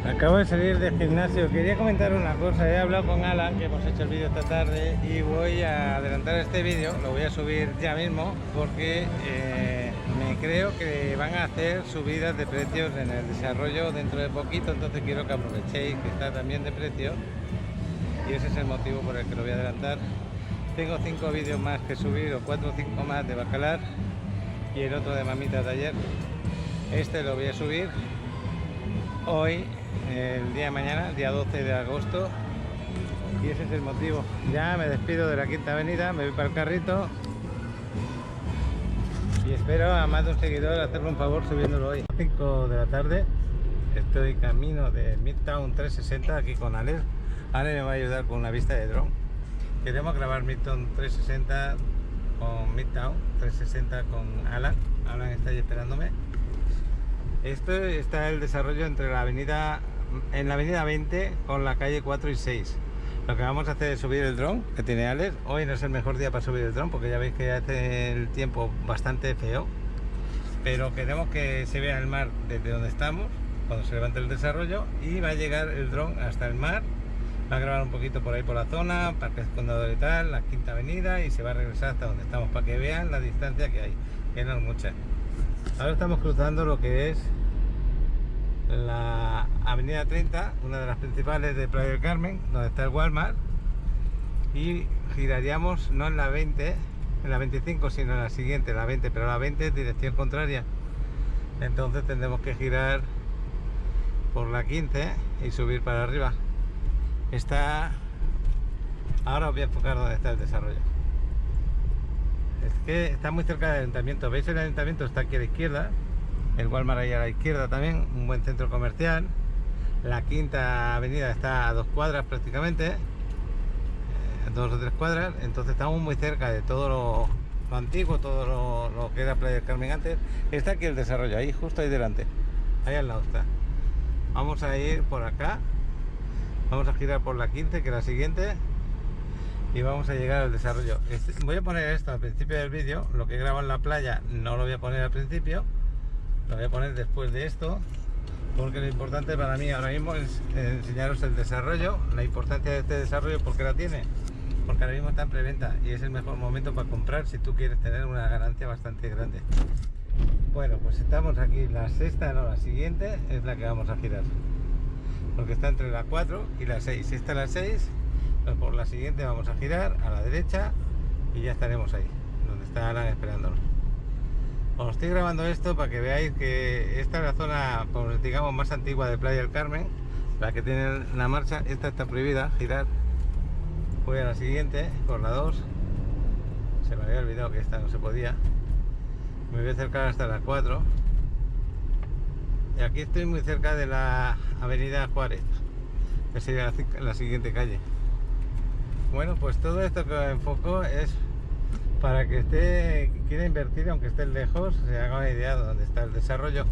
Acabo de salir del gimnasio. Quería comentar una cosa. He hablado con Alan, que hemos hecho el vídeo esta tarde, y voy a adelantar este vídeo. Lo voy a subir ya mismo porque me creo que van a hacer subidas de precios en el desarrollo dentro de poquito. Entonces quiero que aprovechéis que está también de precio, y ese es el motivo por el que lo voy a adelantar. Tengo 5 vídeos más que subir, o 4 o 5 más de Bacalar, y el otro de Mamitas de ayer. Este lo voy a subir hoy, el día de mañana, el día 12 de agosto, y ese es el motivo. Ya me despido de la Quinta Avenida, me voy para el carrito y espero a más de un seguidor hacerle un favor subiéndolo hoy. 5 de la tarde, estoy camino de Midtown 360 aquí con Alex. Alex me va a ayudar con una vista de dron. Queremos grabar Midtown 360 con Midtown 360 con Alan. Alan está ahí esperándome. Esto está el desarrollo entre la avenida, en la avenida 20 con la calle 4 y 6. Lo que vamos a hacer es subir el dron que tiene Alex. Hoy no es el mejor día para subir el dron porque ya veis que hace el tiempo bastante feo, pero queremos que se vea el mar desde donde estamos cuando se levante el desarrollo, y va a llegar el dron hasta el mar. Va a grabar un poquito por ahí por la zona, Parque Condado y tal, la Quinta Avenida, y se va a regresar hasta donde estamos para que vean la distancia que hay, que no es mucha. Ahora estamos cruzando lo que es la avenida 30, una de las principales de Playa del Carmen, donde está el Walmart, y giraríamos no en la 20, en la 25, sino en la siguiente, la 20, pero la 20 es dirección contraria. Entonces tendremos que girar por la 15 y subir para arriba. Ahora os voy a enfocar donde está el desarrollo. Es que está muy cerca del ayuntamiento. ¿Veis? El ayuntamiento está aquí a la izquierda, el Walmart ahí a la izquierda también, un buen centro comercial. La Quinta Avenida está a 2 cuadras prácticamente, 2 o 3 cuadras. Entonces estamos muy cerca de todo lo antiguo, todo lo que era Playa del Carmen antes. Está aquí el desarrollo, ahí justo ahí delante, ahí al lado está. Vamos a ir por acá, vamos a girar por la 15, que es la siguiente, y vamos a llegar al desarrollo. Voy a poner esto al principio del vídeo. Lo que grabo en la playa no lo voy a poner al principio, lo voy a poner después de esto, porque lo importante para mí ahora mismo es enseñaros el desarrollo, la importancia de este desarrollo. ¿Porque la tiene? Porque ahora mismo está en preventa y es el mejor momento para comprar si tú quieres tener una ganancia bastante grande. Bueno, pues estamos aquí, la sexta, no, la siguiente es la que vamos a girar, porque está entre la 4 y la 6. Esta es la 6, pues por la siguiente vamos a girar a la derecha y ya estaremos ahí, donde está Alan esperándonos. Os estoy grabando esto para que veáis que esta es la zona, pues, digamos, más antigua de Playa del Carmen, la que tiene la marcha. Esta está prohibida girar. Voy a la siguiente, por la 2. Se me había olvidado que esta no se podía. Me voy a acercar hasta la 4. Y aquí estoy muy cerca de la avenida Juárez, que sería la siguiente calle. Bueno, pues todo esto que enfoco es para que quiera invertir, aunque esté lejos, se haga una idea de dónde está el desarrollo.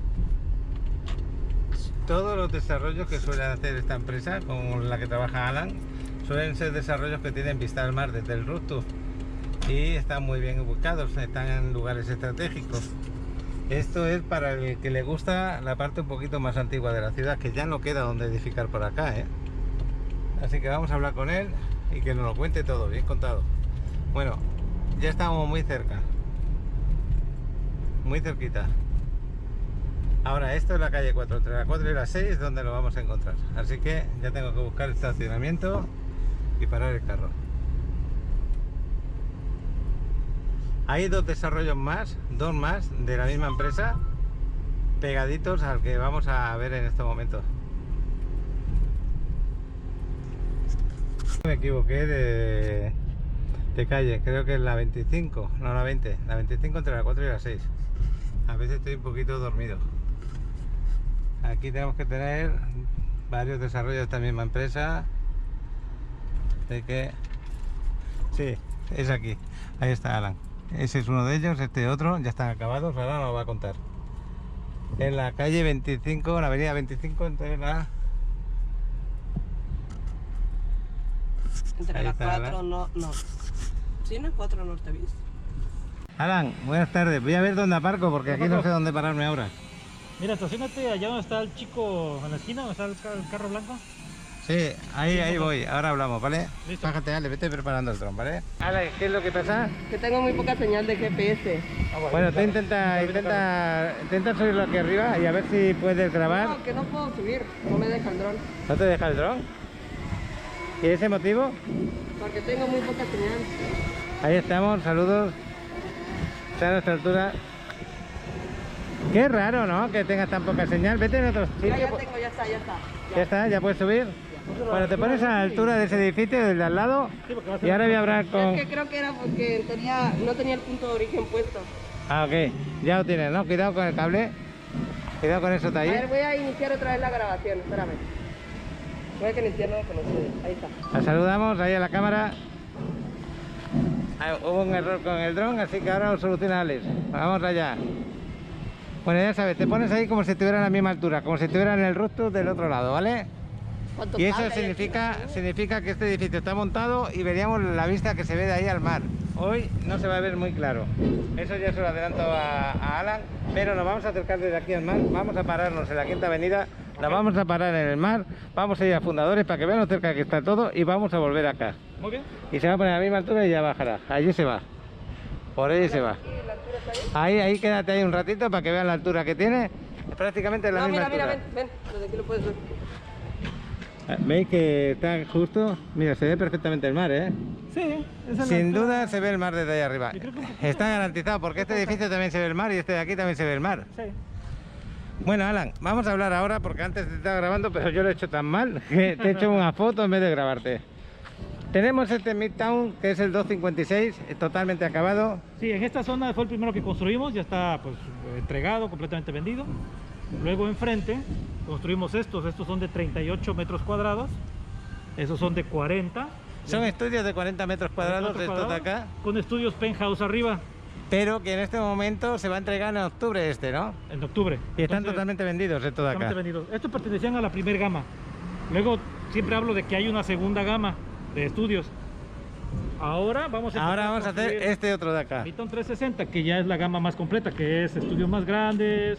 Todos los desarrollos que suele hacer esta empresa, como la que trabaja Alan, suelen ser desarrollos que tienen vista al mar desde el rooftop y están muy bien ubicados, están en lugares estratégicos. Esto es para el que le gusta la parte un poquito más antigua de la ciudad, que ya no queda donde edificar por acá, ¿eh? Así que vamos a hablar con él y que nos lo cuente todo bien contado. Bueno, ya estamos muy cerca, muy cerquita. Ahora esto es la calle 4, entre la 4 y la 6 donde lo vamos a encontrar. Así que ya tengo que buscar estacionamiento y parar el carro. Hay 2 desarrollos más, 2 más de la misma empresa, pegaditos al que vamos a ver en este momento. Me equivoqué de calle, creo que es la 25, no la 20, la 25 entre la 4 y la 6. A veces estoy un poquito dormido. Aquí tenemos que tener varios desarrollos de esta misma empresa. De que sí, es aquí, ahí está Alan. Ese es uno de ellos, este otro, ya están acabados, ahora nos lo va a contar. En la calle 25, la avenida 25, entre la 4 no. Sí, no es 4 Norte Bis. Alan, buenas tardes. Voy a ver dónde aparco porque aquí no sé dónde pararme ahora. Mira, estacionate allá donde está el chico, en la esquina, donde está el carro blanco. Sí, ahí voy, ahora hablamos, ¿vale? Listo. Bájate, Ale, vete preparando el dron, ¿vale? Ale, ¿qué es lo que pasa? Que tengo muy poca señal de GPS. Bueno, tú intenta subirlo aquí arriba y a ver si puedes grabar. No, que no puedo subir, no me deja el dron. ¿No te deja el dron? ¿Y ese motivo? Porque tengo muy poca señal. Ahí estamos, saludos. Está a nuestra altura. Qué raro, ¿no? Que tengas tan poca señal. Vete en otro sitio. Ya tengo, ya está. Ya está, ya puedes subir. Bueno, te pones a la altura de ese edificio, del de al lado. Y ahora voy a hablar con... Es que creo que era porque no tenía el punto de origen puesto. Ah, ok. Ya lo tienes, ¿no? Cuidado con el cable. Cuidado con eso de A ahí. ver, voy a iniciar otra vez la grabación, espérame. Voy a iniciarlo con ustedes, ahí está. La saludamos ahí a la cámara. Ah, hubo un error con el dron, así que ahora lo soluciona Alex. Vamos allá. Bueno, ya sabes, te pones ahí como si estuviera a la misma altura, como si estuviera en el rostro del otro lado, ¿vale? Y eso significa que este edificio está montado y veríamos la vista que se ve de ahí al mar. Hoy no se va a ver muy claro. Eso ya se lo adelanto a Alan, pero nos vamos a acercar desde aquí al mar. Vamos a pararnos en la Quinta Avenida, la vamos a parar en el mar, vamos a ir a Fundadores para que vean lo cerca que está todo y vamos a volver acá. Muy bien. Y se va a poner a la misma altura y ya bajará. Allí se va. Por ahí se va. Ahí quédate ahí un ratito para que vean la altura que tiene. Es prácticamente la misma altura. Ven, desde aquí lo puedes ver. ¿Veis que está justo? Mira, se ve perfectamente el mar, ¿eh? Sí, esa es Sin la duda se ve el mar desde ahí arriba. Yo creo que Está garantizado porque este edificio también se ve el mar y este de aquí también se ve el mar. Sí. Bueno, Alan, vamos a hablar ahora porque antes te estaba grabando, pero yo lo he hecho tan mal que te he hecho una foto en vez de grabarte. Tenemos este Midtown que es el 256, totalmente acabado. Sí, en esta zona fue el primero que construimos, ya está pues entregado, completamente vendido. Luego enfrente construimos estos son de 38 metros cuadrados, esos son de 40. Son estudios de 40 metros cuadrados, estos de acá, con estudios penthouse arriba. pero que en este momento se va a entregar en octubre este, ¿no? En octubre. Y están Entonces, totalmente vendidos estos de acá. totalmente vendidos. Estos pertenecían a la primera gama. Luego siempre hablo de que hay una segunda gama de estudios. Ahora vamos a hacer este otro de acá. Midtown 360, que ya es la gama más completa, que es estudios más grandes,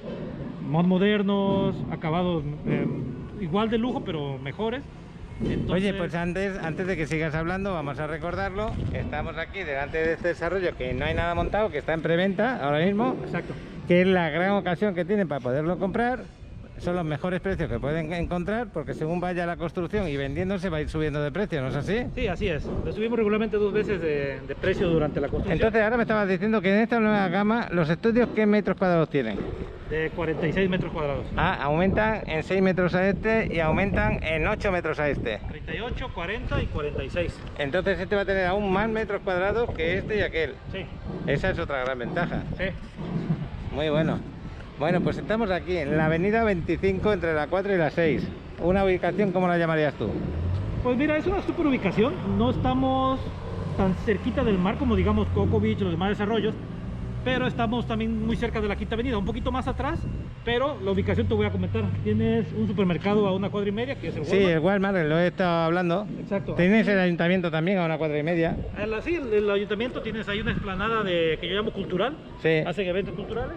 más modernos, acabados igual de lujo, pero mejores. Entonces... Oye, pues antes de que sigas hablando, vamos a recordarlo. Estamos aquí delante de este desarrollo que no hay nada montado, que está en preventa ahora mismo. Exacto. Que es la gran ocasión que tienen para poderlo comprar. Son los mejores precios que pueden encontrar, porque según vaya la construcción y vendiéndose va a ir subiendo de precio, ¿no es así? Sí, así es. Le subimos regularmente 2 veces de precio durante la construcción. Entonces ahora me estabas diciendo que en esta nueva gama, los estudios, ¿qué metros cuadrados tienen? De 46 metros cuadrados. Ah, aumentan en 6 metros a este y aumentan en 8 metros a este. 38, 40 y 46. Entonces este va a tener aún más metros cuadrados que este y aquel. Sí. Esa es otra gran ventaja. Sí. Muy bueno. Bueno, pues estamos aquí en la avenida 25 entre la 4 y la 6. Una ubicación, ¿cómo la llamarías tú? Pues mira, es una super ubicación. No estamos tan cerquita del mar como digamos Cocoa Beach y los demás desarrollos, pero estamos también muy cerca de la Quinta Avenida, un poquito más atrás, pero la ubicación te voy a comentar. Tienes un supermercado a 1,25 cuadras, que es el Walmart. Sí, el Walmart, lo he estado hablando. Exacto. Tienes el ayuntamiento también a 1,25 cuadras. Sí, el ayuntamiento tienes ahí una explanada que yo llamo cultural. Sí. Hacen eventos culturales.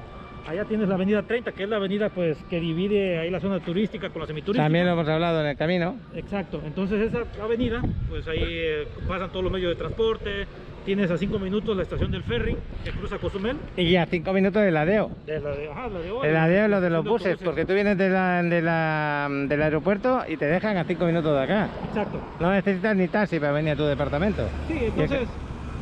Allá tienes la avenida 30, que es la avenida pues que divide ahí la zona turística con la semiturística. También lo hemos hablado en el camino. Exacto, entonces esa avenida, pues ahí pasan todos los medios de transporte. Tienes a 5 minutos la estación del ferry que cruza Cozumel. Y a 5 minutos del ladeo. El ladeo es lo de los buses, porque tú vienes del aeropuerto y te dejan a 5 minutos de acá. Exacto. No necesitas ni taxi para venir a tu departamento. Sí, entonces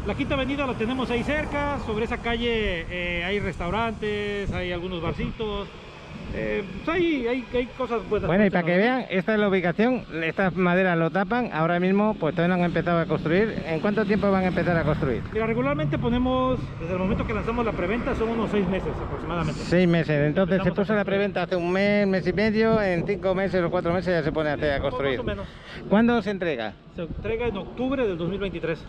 la Quinta Avenida la tenemos ahí cerca. Sobre esa calle hay restaurantes, hay algunos barcitos. Pues hay cosas buenas. Bueno, y para que vean, esta es la ubicación. Estas maderas lo tapan. Ahora mismo pues todavía no han empezado a construir. ¿En cuánto tiempo van a empezar a construir? Mira, regularmente ponemos, desde el momento que lanzamos la preventa, son unos 6 meses aproximadamente. 6 meses. Entonces Empezamos se puso la preventa hace un mes, mes y medio. En 5 meses o 4 meses ya se pone a construir. Más o menos. ¿Cuándo se entrega? Se entrega en octubre del 2023.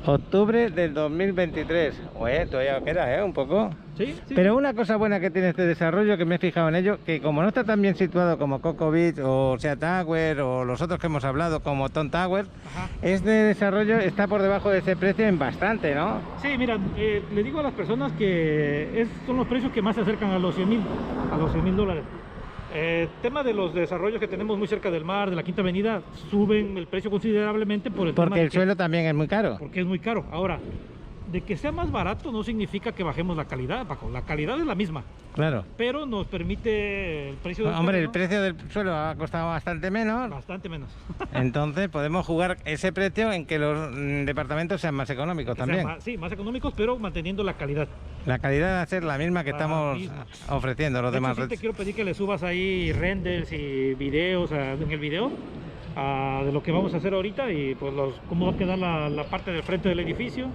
Octubre del 2023. Oye, todavía queda, un poco. Sí, Sí, sí, Pero sí. una cosa buena que tiene este desarrollo, que me he fijado en ello, que como no está tan bien situado como Coco Beach o Sea Tower o los otros que hemos hablado como Tom Tower, Ajá. este desarrollo está por debajo de ese precio en bastante, ¿no? Sí, mira, le digo a las personas que son los precios que más se acercan a los 100,000, a los $100,000. Tema de los desarrollos que tenemos muy cerca del mar, de la Quinta Avenida, suben el precio considerablemente por el tema Porque de el que- suelo también es muy caro. porque es muy caro. Ahora, de que sea más barato no significa que bajemos la calidad, Paco. La calidad es la misma, Claro. pero nos permite el precio del Hombre, el terreno precio del suelo ha costado bastante menos, bastante menos. entonces podemos jugar ese precio en que los departamentos sean más económicos Que sean también. más, sí, más económicos, pero manteniendo la calidad. La calidad va a ser la misma que La estamos misma. ofreciendo los De hecho, demás. sí te quiero pedir que le subas ahí renders y videos en el video de lo que vamos a hacer ahorita y pues cómo va a quedar la parte del frente del edificio,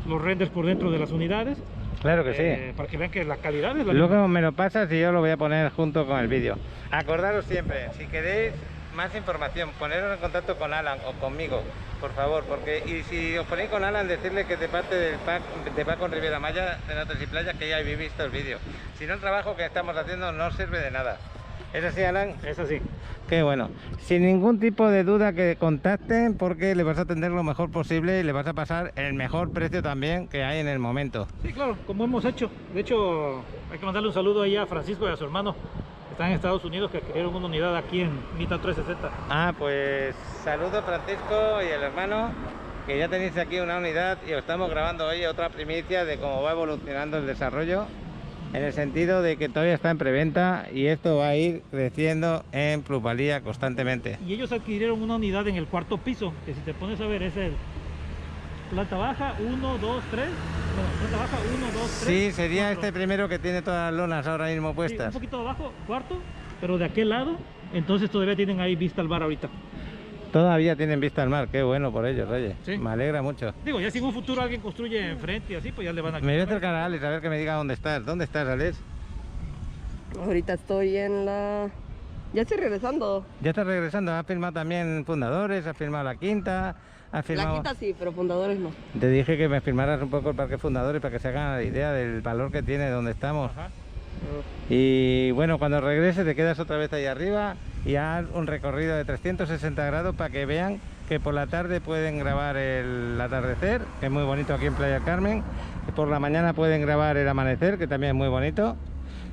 los renders por dentro de las unidades, Claro que sí. para que vean que la calidad es la misma. Luego me lo pasas y yo lo voy a poner junto con el vídeo. Acordaros siempre, si queréis más información, poneros en contacto con Alan o conmigo, por favor, y si os ponéis con Alan, decirle que de parte del pack de Paco en Riviera Maya, de Notas y Playas, que ya habéis visto el vídeo. Si no, el trabajo que estamos haciendo no sirve de nada. ¿Es así, Alan? Es así. Qué bueno. Sin ningún tipo de duda que contacten, porque le vas a atender lo mejor posible y le vas a pasar el mejor precio también que hay en el momento. Sí, claro, como hemos hecho. De hecho, hay que mandarle un saludo ahí a Francisco y a su hermano, que están en Estados Unidos, que adquirieron una unidad aquí en Mita 360. Ah, pues saludos Francisco y el hermano, que ya tenéis aquí una unidad y os estamos grabando hoy otra primicia de cómo va evolucionando el desarrollo, en el sentido de que todavía está en preventa y esto va a ir creciendo en plusvalía constantemente. Y ellos adquirieron una unidad en el cuarto piso, que si te pones a ver es el planta baja 1, 2, 3. Bueno, planta baja 1, 2, 3. Sí, sería 4. este primero que tiene todas las lonas ahora mismo Sí, un puestas. poquito abajo, cuarto, pero de aquel lado, entonces todavía tienen ahí vista al bar ahorita. Todavía tienen vista al mar, qué bueno por ellos, oye. Sí. Me alegra mucho. Digo, ya si en un futuro alguien construye enfrente y así, pues ya le van a... Me voy a acercar a Alex a ver que me diga dónde estás. ¿Dónde estás, Alex? Ahorita estoy en la... Ya estoy regresando. Ya estás regresando, has filmado también Fundadores, has filmado La Quinta, has filmado... La quinta sí, pero fundadores no. Te dije que me filmaras un poco el Parque Fundadores para que se hagan la idea del valor que tiene donde estamos. Ajá. Y bueno, cuando regreses te quedas otra vez ahí arriba y haz un recorrido de 360 grados para que vean que por la tarde pueden grabar el atardecer, que es muy bonito aquí en Playa del Carmen, que por la mañana pueden grabar el amanecer, que también es muy bonito,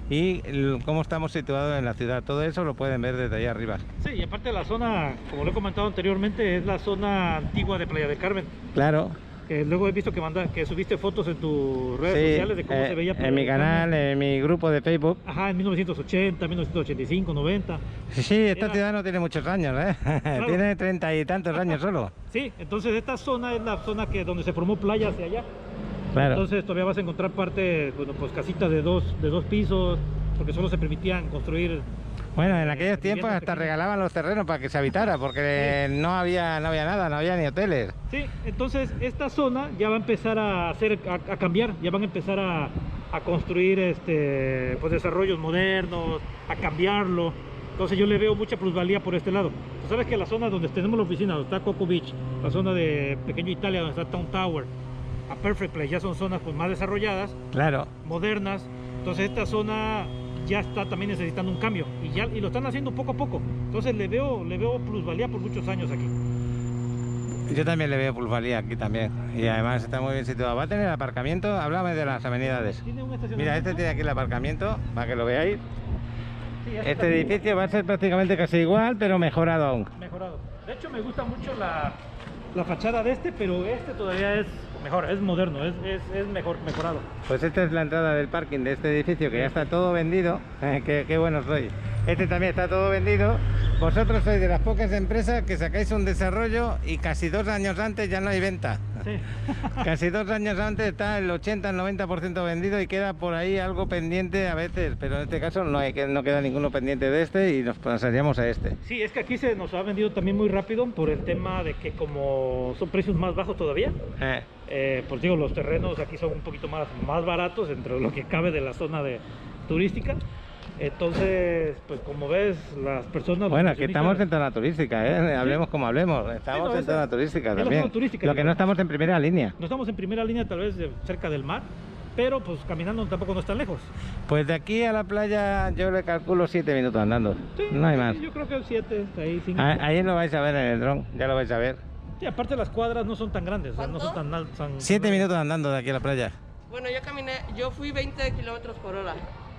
y cómo estamos situados en la ciudad. Todo eso lo pueden ver desde ahí arriba. Sí, y aparte la zona, como lo he comentado anteriormente, es la zona antigua de Playa del Carmen. Claro. Luego he visto que subiste fotos en tus redes sociales de cómo se veía Playa en mi del Carmen. canal, en mi grupo de Facebook. Ajá, en 1980, 1985, 90. Sí, esta Era- ciudad no tiene muchos años, ¿eh? Tiene 30 y tantos años solo. Sí, entonces esta zona es la zona donde se formó Playa hacia allá. Claro. Entonces todavía vas a encontrar parte, bueno, pues casitas de dos pisos, porque solo se permitían construir. Bueno, en aquellos viviendas tiempos hasta pequeñas. regalaban los terrenos para que se habitara, porque no había nada, no había ni hoteles. Sí, entonces esta zona ya va a empezar a cambiar, ya van a empezar a construir pues desarrollos modernos, a cambiarlo. Entonces yo le veo mucha plusvalía por este lado. Tú sabes que la zona donde tenemos la oficina, donde está Coco Beach, la zona de Pequeño Italia, donde está Town Tower, a Perfect Place, ya son zonas pues más desarrolladas, Claro. modernas. Entonces esta zona ya está también necesitando un cambio y lo están haciendo poco a poco. Entonces le veo plusvalía por muchos años aquí. Yo también le veo plusvalía aquí también. Y además está muy bien situado. ¿Va a tener aparcamiento? Háblame de las amenidades. Tiene un estacionamiento. Mira, este tiene aquí el aparcamiento, para que lo veáis. Sí, Este edificio va a ser prácticamente casi igual, pero mejorado aún. mejorado. De hecho me gusta mucho la fachada de pero este todavía es mejor, es moderno, es mejorado. Pues esta es la entrada del parking de este edificio, que ya está todo vendido. Qué bueno soy. Este también está todo vendido. Vosotros sois de las pocas empresas que sacáis un desarrollo y casi 2 años antes ya no hay venta. Sí. Casi 2 años antes está el 80, el 90% vendido y queda por ahí algo pendiente a veces, pero en este caso no queda ninguno pendiente de este y nos pasaríamos a este. Sí, es que aquí se nos ha vendido también muy rápido por el tema de que como son precios más bajos todavía, pues digo, los terrenos aquí son un poquito más baratos entre lo que cabe de la zona turística. Entonces, pues como ves, las personas... Bueno, los aquí estamos en inversionistas- zona turística, ¿eh? Hablemos como hablemos. Estamos no, en zona turística es la también. zona turística, Lo que digo. no estamos en primera línea. No estamos en primera línea, tal vez cerca del mar, pero pues caminando tampoco no es tan lejos. Pues de aquí a la playa yo le calculo 7 minutos andando. Sí, No hay más. yo creo que 7, ahí 5. Ahí lo vais a ver en el dron, ya lo vais a ver. Sí, aparte las cuadras no son tan grandes, o sea, no son tan altas. 7 minutos andando de aquí a la playa. Bueno, yo fui 20 kilómetros por hora.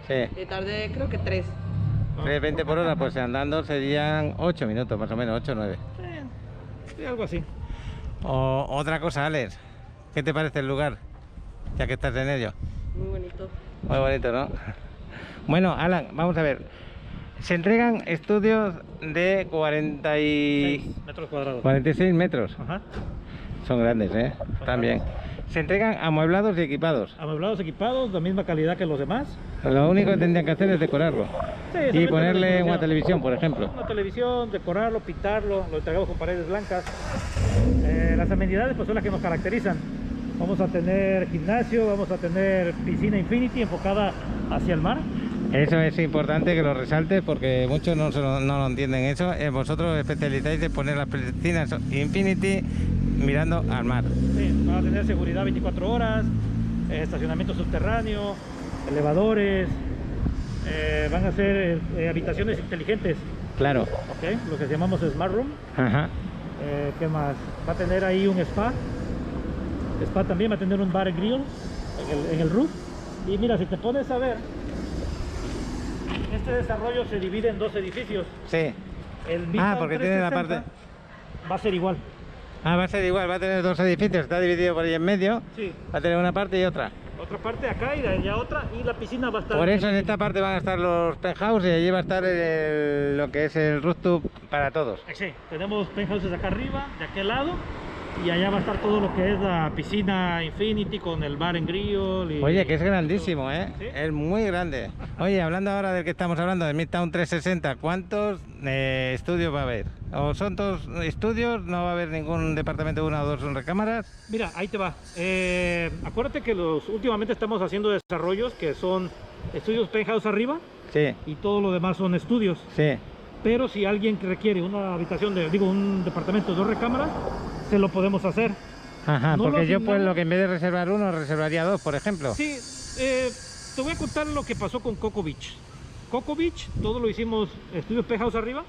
Sí. Y tardé creo que 3. 20 por hora, pues andando serían 8 minutos, más o menos, 8 o 9. Sí, algo así. Otra cosa, Alex, ¿qué te parece el lugar? Ya que estás en ello. Muy bonito. Muy bonito, ¿no? Bueno, Alan, vamos a ver. Se entregan estudios de 6 metros cuadrados. 46 metros. Ajá. Son grandes, ¿eh? También. Se entregan amueblados y equipados. Amueblados, equipados, la misma calidad que los demás. Lo único que tendrían que hacer es decorarlo. Sí, Y también ponerle tenemos una ya televisión, por ejemplo. Una televisión, decorarlo, pintarlo, lo entregamos con paredes blancas. Las amenidades pues son las que nos caracterizan. Vamos a tener gimnasio, vamos a tener piscina Infinity enfocada hacia el mar. Eso es importante que lo resaltes porque muchos no lo entienden eso. Vosotros especializáis en poner las piscinas Infinity mirando al mar. Sí, van a tener seguridad 24 horas, estacionamiento subterráneo, elevadores, van a ser habitaciones inteligentes, Claro. ¿okay? Lo que llamamos Smart Room. Ajá. ¿Qué más? Va a tener ahí un spa. Spa también va a tener un bar and grill en el roof. Y mira, si te pones a ver, este desarrollo se divide en 2 edificios. Sí. El Midtown porque tiene la 360 parte... va a ser igual. Va a ser igual, va a tener 2 edificios, está dividido por ahí en medio. Sí. Va a tener una parte y otra. Otra parte acá y de allá otra, y la piscina va a estar... Por eso en esta parte van a estar los penthouse y allí va a estar lo que es el rooftop para todos. Sí, tenemos penthouses acá arriba, de aquel lado, y allá va a estar todo lo que es la piscina Infinity con el bar en grill. Oye, que es grandísimo, ¿eh? ¿Sí? Es muy grande. Oye, hablando ahora del que estamos hablando, del Midtown 360, ¿cuántos estudios va a haber? ¿O son todos estudios? ¿No va a haber ningún departamento de 1 o 2 recámaras? Mira, ahí te va. Acuérdate que últimamente estamos haciendo desarrollos que son estudios penthouse arriba Sí, y todo lo demás son estudios. sí. Pero si alguien requiere una habitación, un departamento de 2 recámaras, se lo podemos hacer. Ajá, No porque lo yo pues asignamos. lo que en vez de reservar 1, reservaría 2, por ejemplo. Sí, te voy a contar lo que pasó con Cocoa Beach. Cocoa Beach, todo lo hicimos estudios penthouse arriba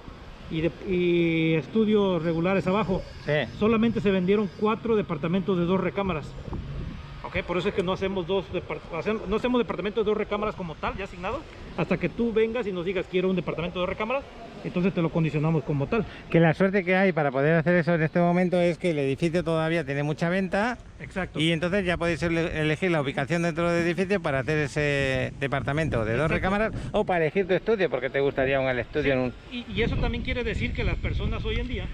y estudios regulares abajo. Sí. Solamente se vendieron 4 departamentos de 2 recámaras. Ok, por eso es que no hacemos no hacemos departamentos de 2 recámaras como tal, ya asignados, hasta que tú vengas y nos digas quiero un departamento de 2 recámaras, entonces te lo condicionamos como tal. Que la suerte que hay para poder hacer eso en este momento es que el edificio todavía tiene mucha venta Exacto. y entonces ya podéis elegir la ubicación dentro del edificio para hacer ese departamento de 2 Exacto. recámaras o para elegir tu estudio, porque te gustaría un estudio en un... Y eso también quiere decir que las personas hoy en día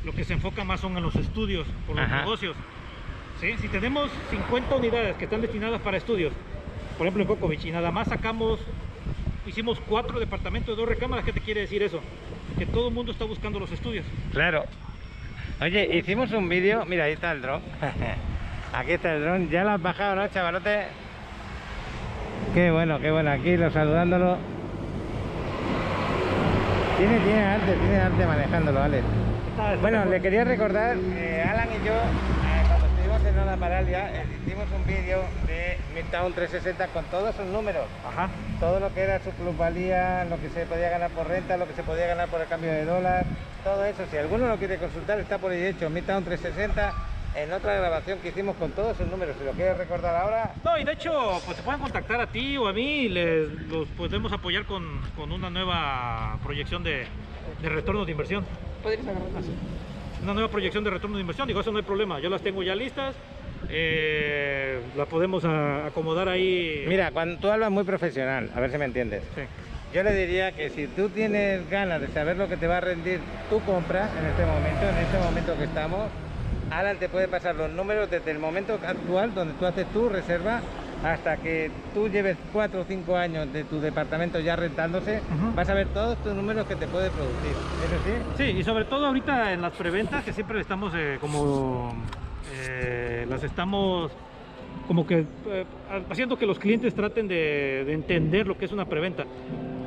lo que se enfoca más son en los estudios, por los Ajá. negocios. ¿Sí? Si tenemos 50 unidades que están destinadas para estudios, por ejemplo en Cocoa Beach, y nada más hicimos 4 departamentos de 2 recámaras, ¿qué te quiere decir eso? Que todo el mundo está buscando los estudios. Claro. Oye, hicimos un vídeo, mira, ahí está el dron. Aquí está el dron, ya lo has bajado, ¿no, chavalote? Qué bueno, aquí lo saludándolo. Tiene arte manejándolo, Alex. Bueno, le quería recordar, Alan y yo, cuando estuvimos en Ona Paralia, hicimos un vídeo de Midtown 360 con todos sus números. Ajá. Todo lo que era su plusvalía, lo que se podía ganar por renta, lo que se podía ganar por el cambio de dólar, todo eso. Si alguno lo quiere consultar, está por ahí hecho, Midtown 360, en otra grabación que hicimos con todos sus números. Si lo quieres recordar ahora... No, y de hecho, pues se pueden contactar a ti o a mí y los podemos apoyar con una nueva proyección de retorno de inversión. Podrías agarrar así. Una nueva proyección de retorno de inversión, digo, eso no hay problema, yo las tengo ya listas, las podemos acomodar ahí. Mira, cuando tú hablas muy profesional, a ver si me entiendes. Sí. Yo le diría que si tú tienes ganas de saber lo que te va a rendir tu compra en este momento que estamos, Alan te puede pasar los números desde el momento actual donde tú haces tu reserva hasta que tú lleves 4 o 5 años de tu departamento ya rentándose, vas a ver todos tus números que te puede producir. ¿Es así? Sí, y sobre todo ahorita en las preventas que siempre estamos las estamos como que haciendo que los clientes traten de entender lo que es una preventa,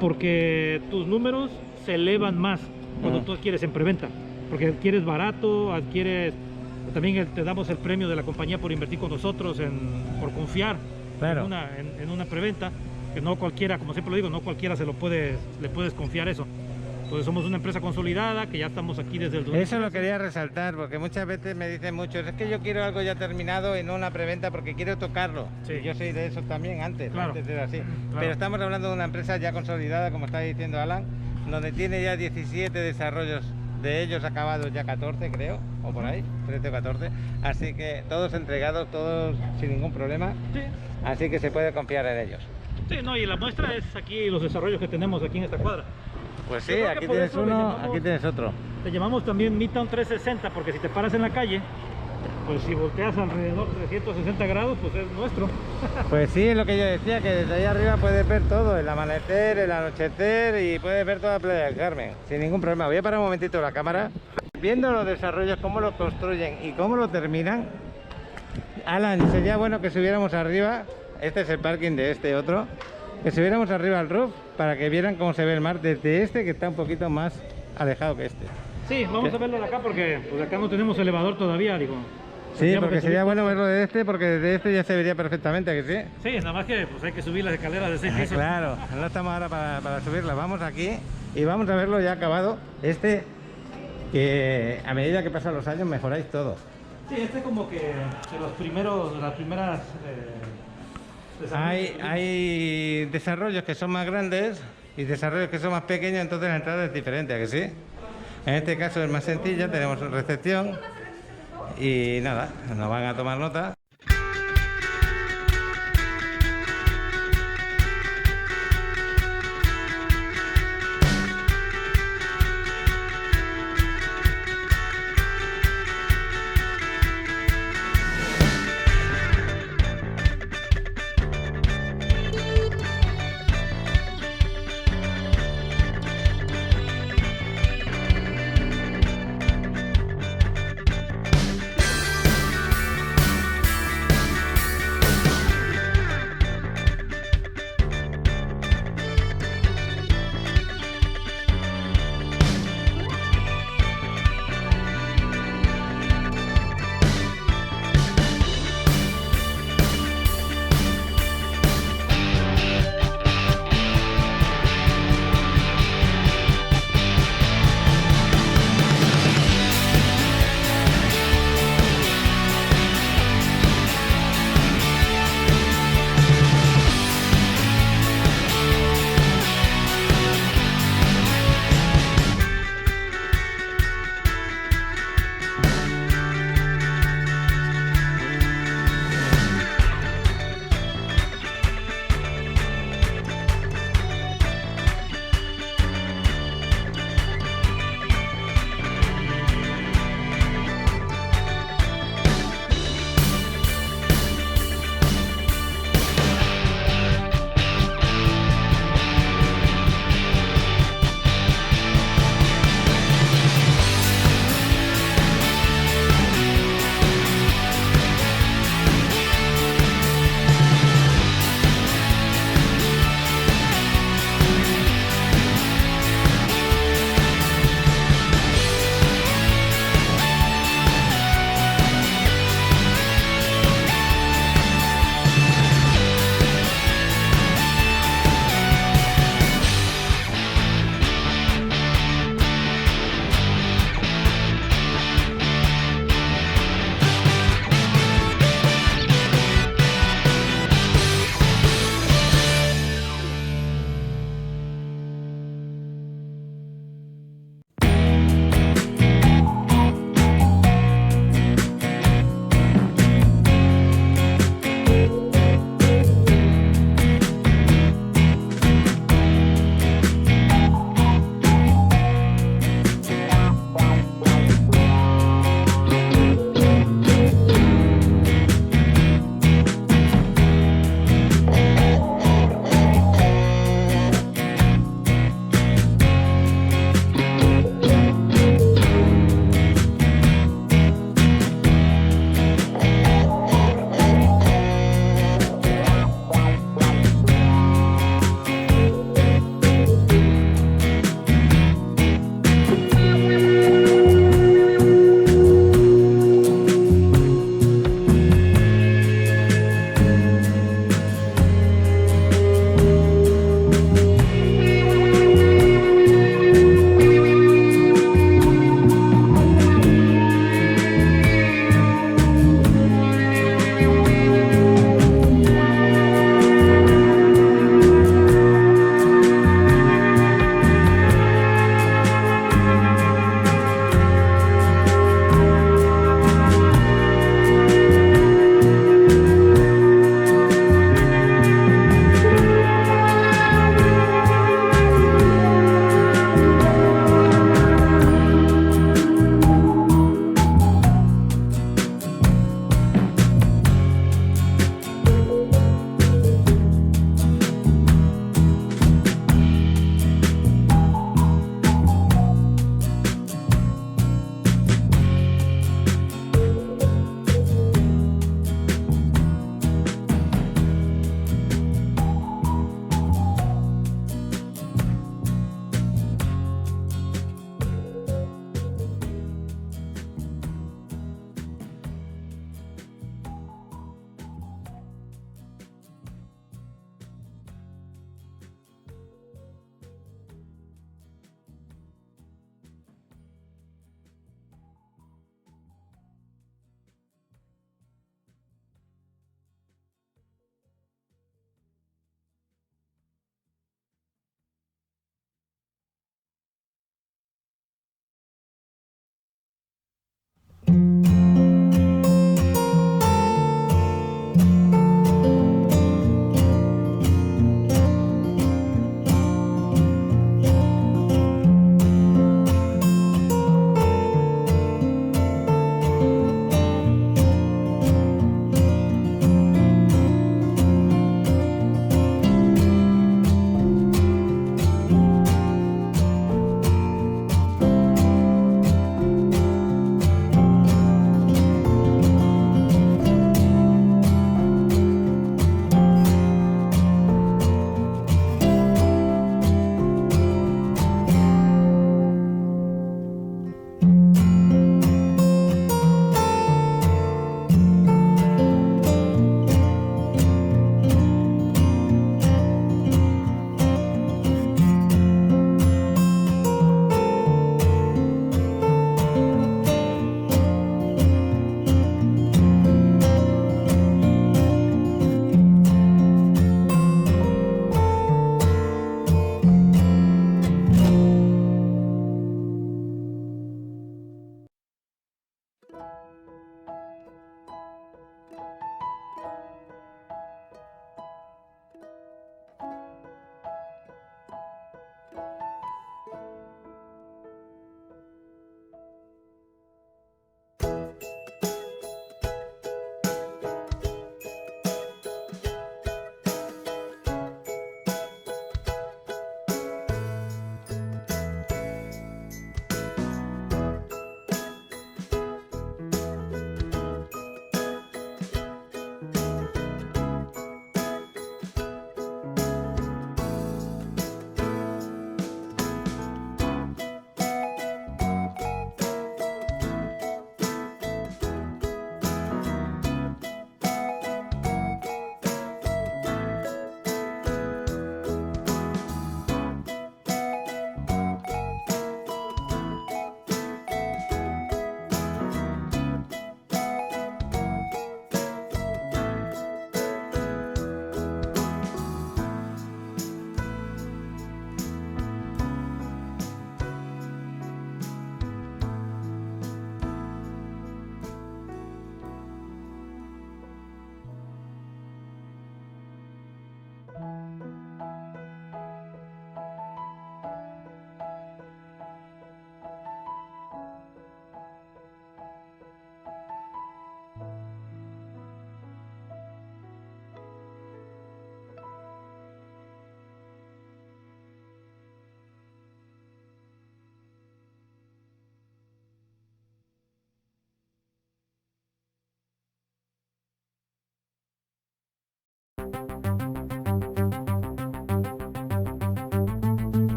porque tus números se elevan más cuando tú adquieres en preventa, porque adquieres barato, también te damos el premio de la compañía por invertir con nosotros, por confiar Claro. en una preventa, que no cualquiera, como siempre lo digo, no cualquiera le puedes confiar eso. Entonces somos una empresa consolidada, que ya estamos aquí desde el 2013. Eso lo quería resaltar, porque muchas veces me dicen muchos, es que yo quiero algo ya terminado y no una preventa porque quiero tocarlo. Sí. Y yo soy de eso también antes, Claro. antes era así. Claro. Pero estamos hablando de una empresa ya consolidada, como está diciendo Alan, donde tiene ya 17 desarrollos, de ellos acabados ya 14 creo, o por ahí, 13 o 14. Así que todos entregados, todos sin ningún problema, Sí. así que se puede confiar en ellos. Sí, no, y la muestra es aquí los desarrollos que tenemos aquí en esta cuadra. Pues sí, Yo creo que aquí por tienes eso le uno, llamamos- aquí tienes otro. Le llamamos también Midtown 360, porque si te paras en la calle, pues si volteas alrededor 360 grados, pues es nuestro. Pues sí, es lo que yo decía, que desde ahí arriba puedes ver todo, el amanecer, el anochecer y puedes ver toda Playa del Carmen, sin ningún problema. Voy a parar un momentito la cámara. Viendo los desarrollos, cómo los construyen y cómo lo terminan, Alan, sería bueno que subiéramos arriba, este es el parking de este otro, que subiéramos arriba al roof para que vieran cómo se ve el mar desde este, que está un poquito más alejado que este. Sí, vamos a verlo de acá porque pues acá no tenemos elevador todavía, digo. Sí, Tendríamos porque que sería subir- bueno verlo de este, porque desde este ya se vería perfectamente, ¿que sí? Sí, nada más que pues hay que subir las escaleras de 6 Ah, pisos. claro, no estamos ahora para subirla, vamos aquí y vamos a verlo ya acabado. Este, que a medida que pasan los años mejoráis todo. Sí, este como que de las primeras... desarrollos. Hay desarrollos que son más grandes y desarrollos que son más pequeños, entonces la entrada es diferente, ¿a que sí? En este caso es más sencilla, tenemos recepción y nada, nos van a tomar nota.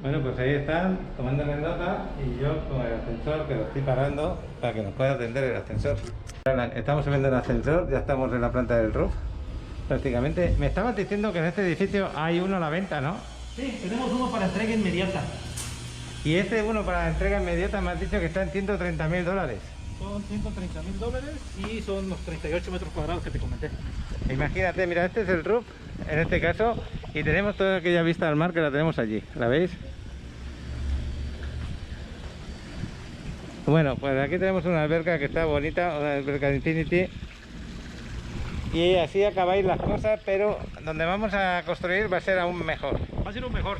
Bueno, pues ahí están, tomándome nota, y yo con el ascensor, que lo estoy parando para que nos pueda atender el ascensor. Estamos subiendo el ascensor, ya estamos en la planta del roof, prácticamente. Me estabas diciendo que en este edificio hay uno a la venta, ¿no? Sí, tenemos uno para entrega inmediata. Y este uno para entrega inmediata me has dicho que está en $130.000. Son $130.000 y son los 38 metros cuadrados que te comenté. Imagínate, mira, este es el roof, en este caso, y tenemos toda aquella vista al mar que la tenemos allí, ¿la veis? Bueno, pues aquí tenemos una alberca que está bonita, una alberca de Infinity. Y así acabáis las cosas, pero donde vamos a construir va a ser aún mejor. Va a ser un mejor.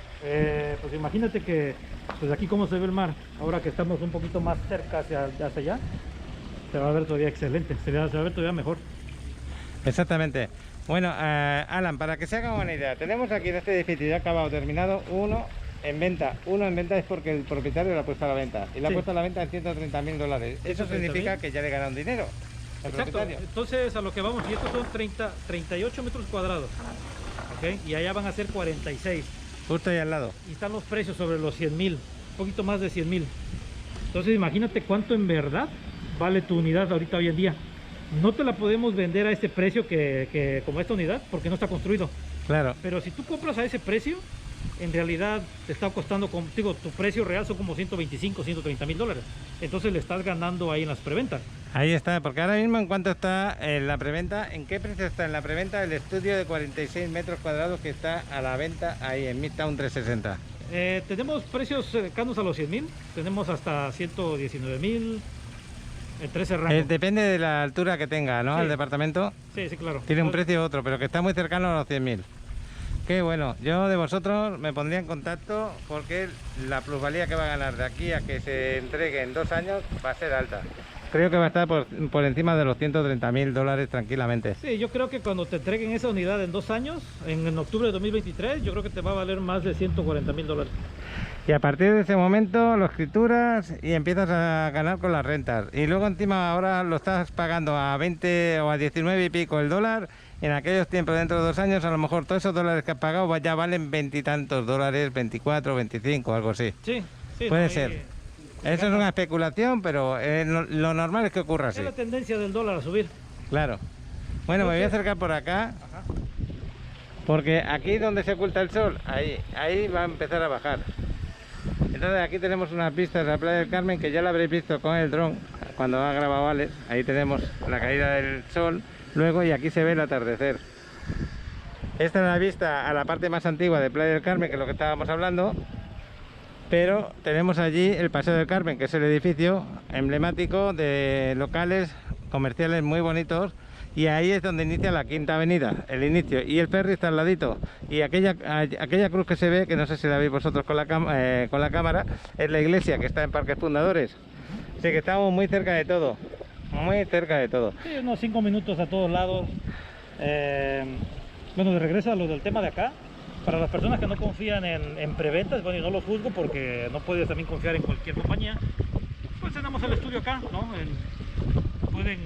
Pues imagínate que pues aquí como se ve el mar, ahora que estamos un poquito más cerca hacia allá, se va a ver todavía excelente, se va a ver todavía mejor. Exactamente. Bueno, Alan, para que se hagan una idea, tenemos aquí en este edificio ya acabado, terminado, uno en venta. Uno en venta es porque el propietario lo ha puesto a la venta. Y lo ha puesto a la venta en $130.000. Eso significa que ya le ganaron dinero. Exacto. Entonces a lo que vamos, y estos son 38 metros cuadrados. ¿Ok? Y allá van a ser 46. Justo ahí al lado. Y están los precios sobre los 100.000, un poquito más de 100.000. Entonces imagínate cuánto en verdad vale tu unidad ahorita hoy en día. No te la podemos vender a ese precio que como esta unidad, porque no está construido. Claro. Pero si tú compras a ese precio, en realidad te está costando, digo, tu precio real son como 125, $130.000. Entonces le estás ganando ahí en las preventas. Ahí está, porque ahora mismo en cuánto está en la preventa, ¿en qué precio está en la preventa el estudio de 46 metros cuadrados que está a la venta ahí en Midtown 360? Tenemos precios cercanos a los 100.000, tenemos hasta 119.000, entre ese rango. Depende de la altura que tenga, ¿no? Sí. El departamento. Sí, sí, claro. Tiene un precio u otro, pero que está muy cercano a los 100.000. Qué bueno, yo de vosotros me pondría en contacto porque la plusvalía que va a ganar de aquí a que se entregue en 2 años va a ser alta. Creo que va a estar por encima de los $130.000 tranquilamente. Sí, yo creo que cuando te entreguen esa unidad en 2 años, en octubre de 2023, yo creo que te va a valer más de $140.000. Y a partir de ese momento lo escrituras y empiezas a ganar con las rentas. Y luego encima ahora lo estás pagando a 20 o a 19 y pico el dólar. En aquellos tiempos, dentro de 2 años, a lo mejor todos esos dólares que has pagado ya valen 20 y tantos dólares, 24, 25, algo así. Sí, sí. Puede ser. Eso es una especulación, pero lo normal es que ocurra así. Es la tendencia del dólar a subir. Claro. Bueno, me voy a acercar por acá. Ajá. Porque aquí donde se oculta el sol, ahí va a empezar a bajar. Entonces aquí tenemos unas vistas de la Playa del Carmen que ya la habréis visto con el dron cuando ha grabado Alex. Ahí tenemos la caída del sol luego y aquí se ve el atardecer. Esta es la vista a la parte más antigua de Playa del Carmen, que es lo que estábamos hablando. Pero tenemos allí el Paseo del Carmen, que es el edificio emblemático de locales comerciales muy bonitos. Y ahí es donde inicia la Quinta Avenida, el inicio. Y el ferry está al ladito. Y aquella cruz que se ve, que no sé si la veis vosotros con la cámara, es la iglesia que está en Parques Fundadores. Así que estamos muy cerca de todo. Muy cerca de todo. Sí, unos 5 minutos a todos lados. Bueno, de regreso a lo del tema de acá. Para las personas que no confían en preventas, bueno, y no los juzgo porque no puedes también confiar en cualquier compañía, pues tenemos el estudio acá, ¿no? Pueden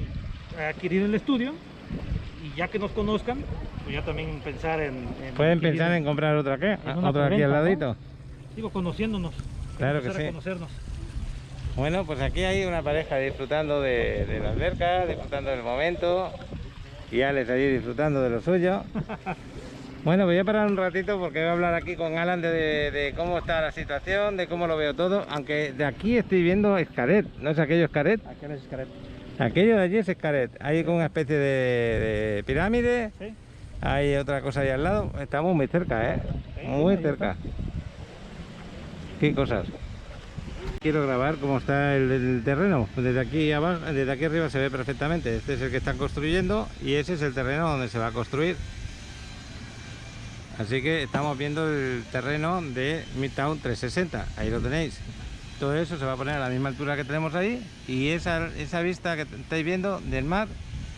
adquirir el estudio y ya que nos conozcan, pues ya también pensar en pueden pensar en comprar otra aquí, otra aquí al ladito, ¿no? Digo, conociéndonos. Claro que sí. Conocernos. Bueno, pues aquí hay una pareja disfrutando de la alberca, disfrutando del momento, y Alex allí disfrutando de lo suyo. Bueno, voy a parar un ratito porque voy a hablar aquí con Alan de cómo está la situación, de cómo lo veo todo, aunque de aquí estoy viendo Xcaret, ¿no es aquello Xcaret? Aquel es Xcaret. Aquello de allí es Xcaret, hay como una especie de pirámide, ¿Sí? Hay otra cosa ahí al lado, estamos muy cerca, ¿eh? Sí, Muy ahí cerca. está. ¿Qué cosas? Quiero grabar cómo está el terreno, desde aquí abajo, desde aquí arriba se ve perfectamente. Este es el que están construyendo y ese es el terreno donde se va a construir. Así que estamos viendo el terreno de Midtown 360, ahí lo tenéis. Todo eso se va a poner a la misma altura que tenemos ahí y esa vista que estáis viendo del mar,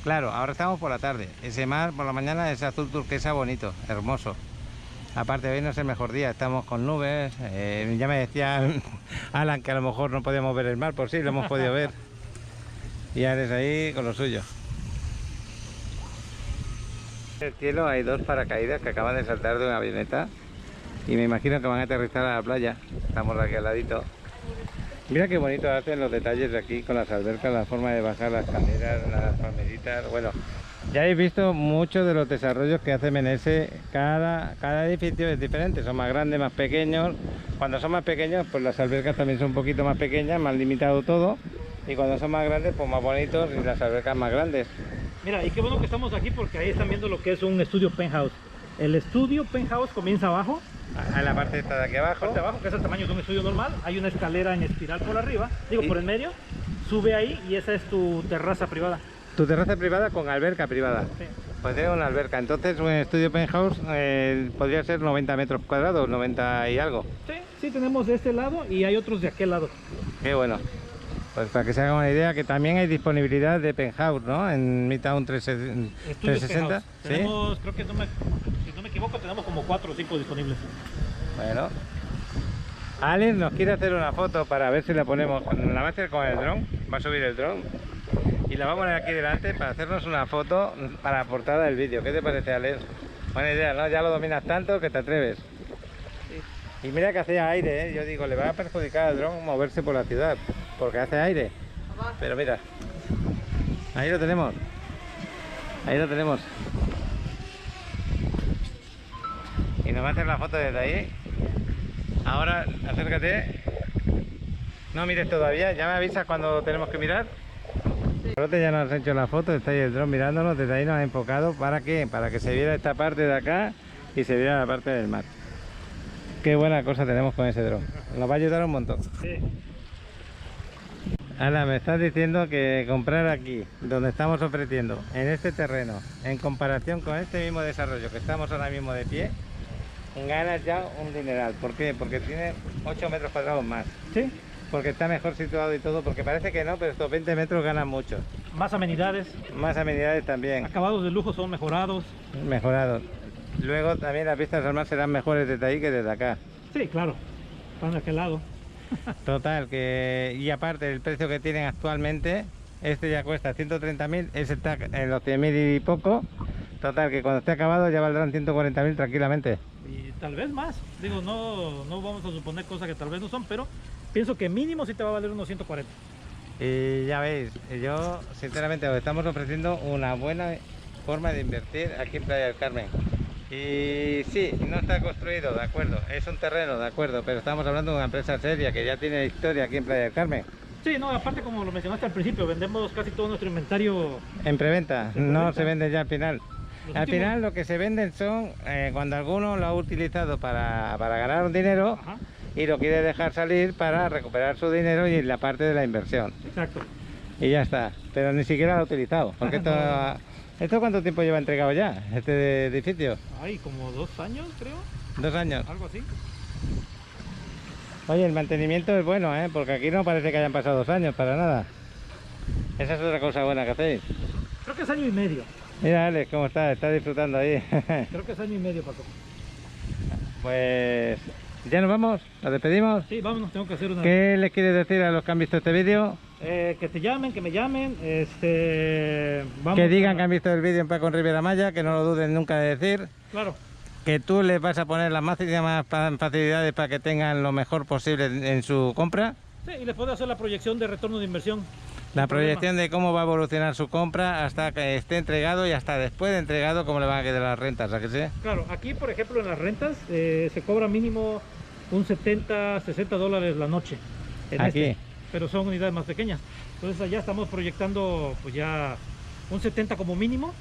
claro, ahora estamos por la tarde. Ese mar por la mañana es azul turquesa bonito, hermoso. Aparte hoy no es el mejor día, estamos con nubes, ya me decía Alan que a lo mejor no podíamos ver el mar, por sí lo hemos podido ver. Y Alex ahí con lo suyo. En el cielo hay 2 paracaídas que acaban de saltar de una avioneta y me imagino que van a aterrizar a la playa. Estamos aquí al ladito. Mira qué bonito hacen los detalles de aquí con las albercas, la forma de bajar las escaleras, las palmeritas. Bueno, ya habéis visto muchos de los desarrollos que hace MNS. Cada edificio es diferente, son más grandes, más pequeños. Cuando son más pequeños, pues las albercas también son un poquito más pequeñas, más limitado todo. Y cuando son más grandes, pues más bonitos y las albercas más grandes. Mira, y qué bueno que estamos aquí porque ahí están viendo lo que es un estudio penthouse. El estudio penthouse comienza abajo. En la parte esta de aquí abajo. Parte de abajo, que es el tamaño de un estudio normal. Hay una escalera en espiral por arriba, digo, por en medio. Sube ahí y esa es tu terraza privada. Tu terraza privada con alberca privada. Sí. Pues tiene una alberca. Entonces un estudio penthouse podría ser 90 metros cuadrados, 90 y algo. Sí, sí, tenemos de este lado y hay otros de aquel lado. Qué bueno. Pues para que se hagan una idea, que también hay disponibilidad de penthouse, ¿no? En Midtown 360. ¿Sí? Tenemos, creo que si no me equivoco, tenemos como 4 o 5 disponibles. Bueno. Alex nos quiere hacer una foto para ver si la ponemos. La va a hacer con el dron, va a subir el dron. Y la va a poner aquí delante para hacernos una foto para la portada del vídeo. ¿Qué te parece, Alex? Buena idea, ¿no? Ya lo dominas tanto que te atreves. Sí. Y mira que hacía aire, ¿eh? Yo digo, le va a perjudicar al dron moverse por la ciudad, porque hace aire. Pero mira, ahí lo tenemos. Ahí lo tenemos. Y nos va a hacer la foto desde ahí. Ahora, acércate. No mires todavía, ya me avisas cuando tenemos que mirar. Ya nos has hecho la foto, está ahí el dron mirándonos, desde ahí nos ha enfocado. ¿Para qué? Para que se viera esta parte de acá y se viera la parte del mar. Qué buena cosa tenemos con ese dron. Nos va a ayudar un montón. Sí. Ana, me estás diciendo que comprar aquí, donde estamos ofreciendo, en este terreno, en comparación con este mismo desarrollo que estamos ahora mismo de pie, ganas ya un dineral. ¿Por qué? Porque tiene 8 metros cuadrados más. Sí. Porque está mejor situado y todo, porque parece que no, pero estos 20 metros ganan mucho. Más amenidades. Más amenidades también. Acabados de lujo son mejorados. Mejorados. Luego también las vistas al mar serán mejores desde ahí que desde acá. Sí, claro. Están de aquel lado. Total, que y aparte el precio que tienen actualmente, este ya cuesta 130.000, ese está en los 100.000 y poco. Total, que cuando esté acabado ya valdrán 140.000 tranquilamente. Y tal vez más. Digo, no vamos a suponer cosas que tal vez no son, pero pienso que mínimo sí te va a valer unos 140. Y ya veis, yo sinceramente os estamos ofreciendo una buena forma de invertir aquí en Playa del Carmen. Y sí, no está construido, de acuerdo, es un terreno, de acuerdo, pero estamos hablando de una empresa seria que ya tiene historia aquí en Playa del Carmen. Sí, no, aparte como lo mencionaste al principio, vendemos casi todo nuestro inventario en preventa, no se vende ya al final. Al últimos... final lo que se venden son cuando alguno lo ha utilizado para ganar un dinero. Ajá. Y lo quiere dejar salir para recuperar su dinero y la parte de la inversión. Exacto. Y ya está, pero ni siquiera lo ha utilizado, porque esto... ¿Esto cuánto tiempo lleva entregado ya, este edificio? Ay, como 2 años, creo. 2 años. Algo así. Oye, el mantenimiento es bueno, ¿eh? Porque aquí no parece que hayan pasado 2 años, para nada. Esa es otra cosa buena que hacéis. Creo que es 1 año y medio. Mira, Alex, cómo está disfrutando ahí. Creo que es 1 año y medio, Paco. Pues... ¿ya nos vamos? ¿Nos despedimos? Sí, vámonos, tengo que hacer una... ¿Qué les quieres decir a los que han visto este vídeo? Que te llamen, que me llamen, vamos que digan que han visto el vídeo en Paco en Riviera Maya, que no lo duden nunca de decir. Claro. Que tú les vas a poner las máximas facilidades para que tengan lo mejor posible en su compra. Sí, y les puedo hacer la proyección de retorno de inversión. La proyección de cómo va a evolucionar su compra hasta que esté entregado y hasta después de entregado cómo le van a quedar las rentas, ¿a que sí? Claro, aquí por ejemplo en las rentas se cobra mínimo un 70, 60 dólares la noche. Aquí. Pero son unidades más pequeñas. Entonces allá estamos proyectando pues ya un 70 como mínimo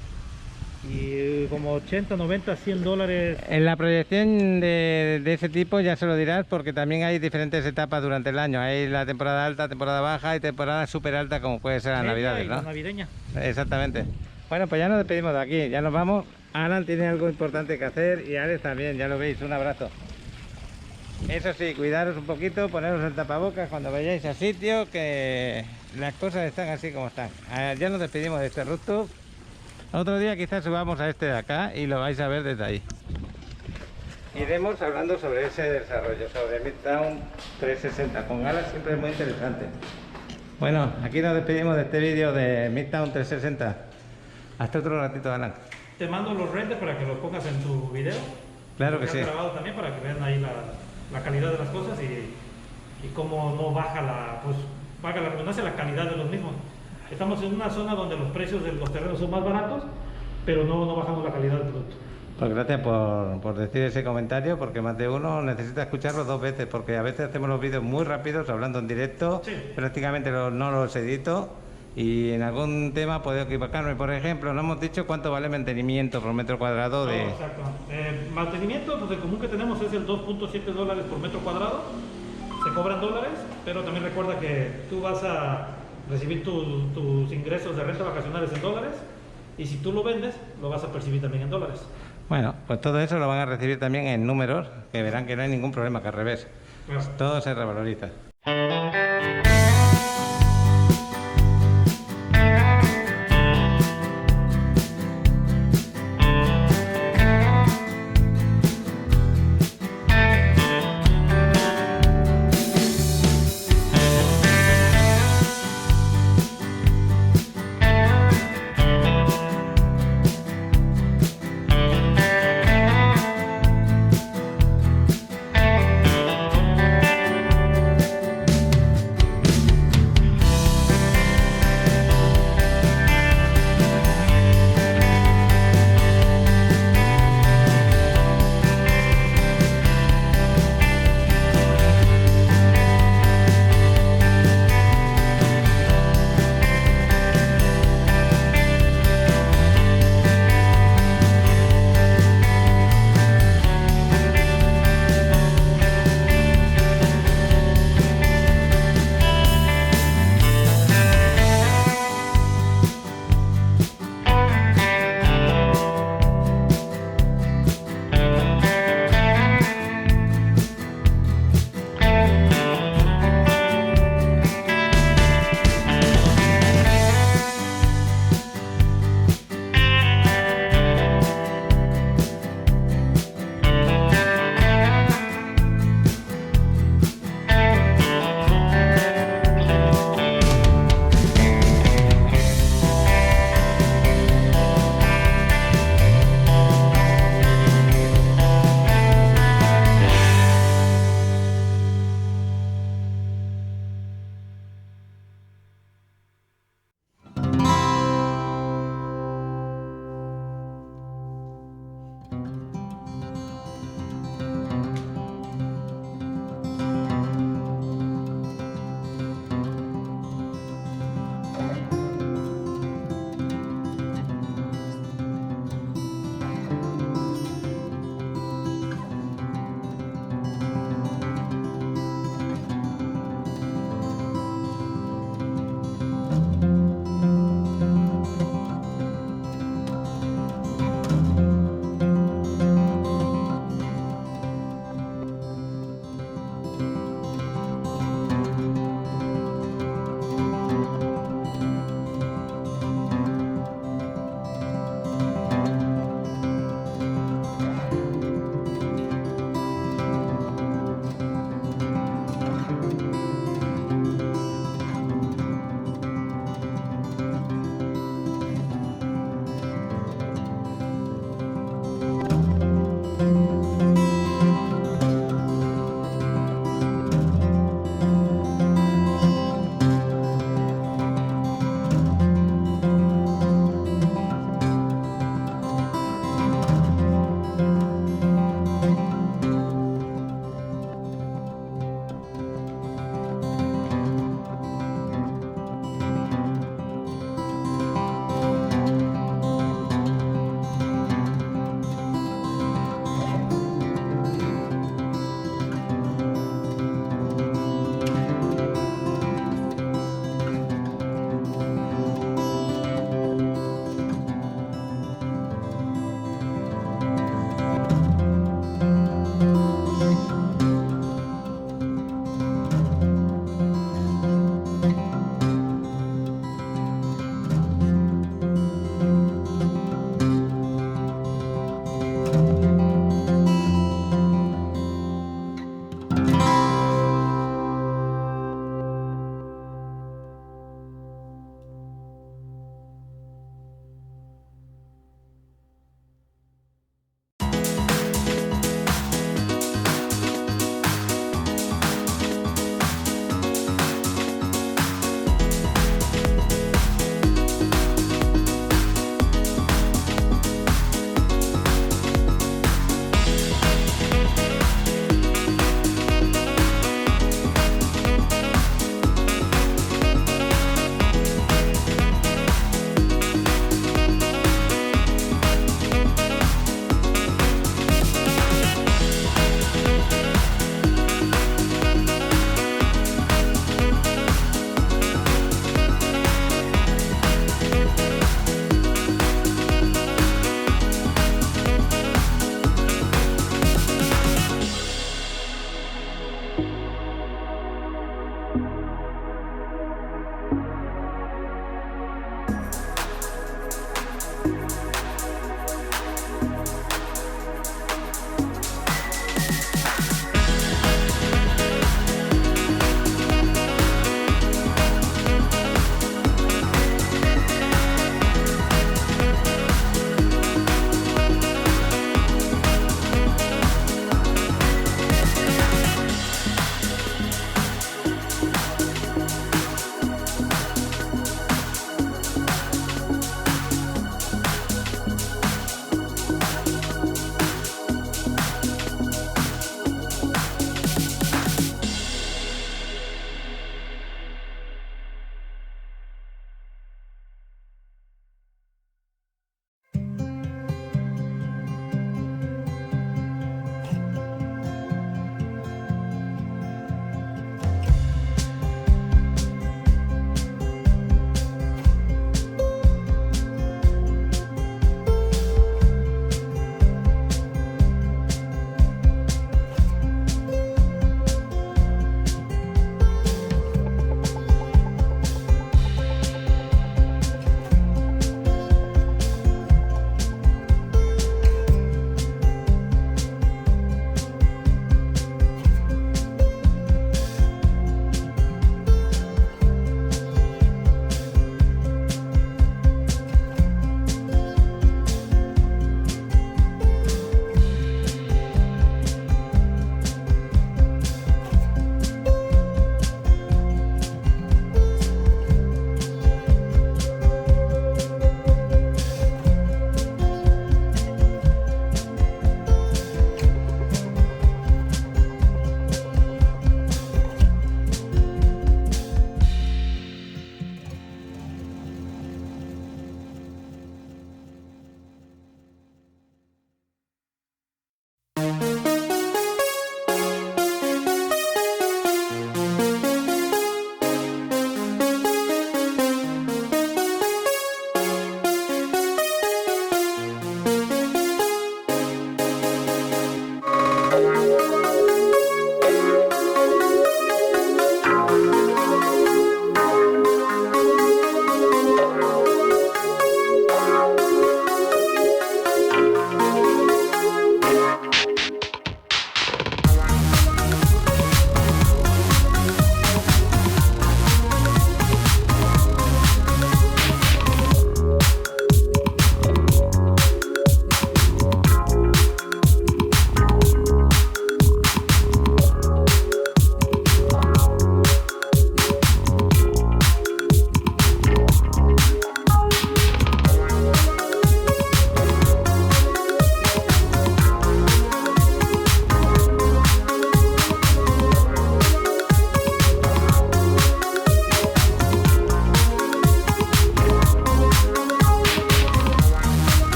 y como 80, 90, 100 dólares. En la proyección de ese tipo ya se lo dirás, porque también hay diferentes etapas durante el año. Hay la temporada alta, temporada baja y temporada súper alta, como puede ser la Navidades, ¿no? La navideña. Exactamente. Bueno, pues ya nos despedimos de aquí, ya nos vamos. Alan tiene algo importante que hacer y Alex también, ya lo veis, un abrazo. Eso sí, cuidaros un poquito, poneros el tapabocas cuando vayáis al sitio, que las cosas están así como están. Ya nos despedimos de este rooftop. Otro día quizás subamos a este de acá y lo vais a ver desde ahí. Iremos hablando sobre ese desarrollo, sobre Midtown 360. Con Alan siempre es muy interesante. Bueno, aquí nos despedimos de este vídeo de Midtown 360. Hasta otro ratito, Alan. Te mando los renders para que los pongas en tu video. Claro que Lo sí. he grabado también para que vean ahí la calidad de las cosas y cómo no baja pues, baja la redundancia, la calidad de los mismos. Estamos en una zona donde los precios de los terrenos son más baratos, pero no bajamos la calidad del producto. Pues gracias por decir ese comentario, porque más de uno necesita escucharlo 2 veces, porque a veces hacemos los vídeos muy rápidos, hablando en directo, Sí. prácticamente no los edito, y en algún tema puedo equivocarme. Por ejemplo, no hemos dicho cuánto vale mantenimiento por metro cuadrado de... No, exacto. Mantenimiento, pues el común que tenemos es el $2.7 por metro cuadrado. Se cobran dólares, pero también recuerda que tú vas a recibir tus ingresos de renta vacacionales en dólares, y si tú lo vendes, lo vas a percibir también en dólares. Bueno, pues todo eso lo van a recibir también en números, que verán que no hay ningún problema, que al revés, Claro. todo se revaloriza.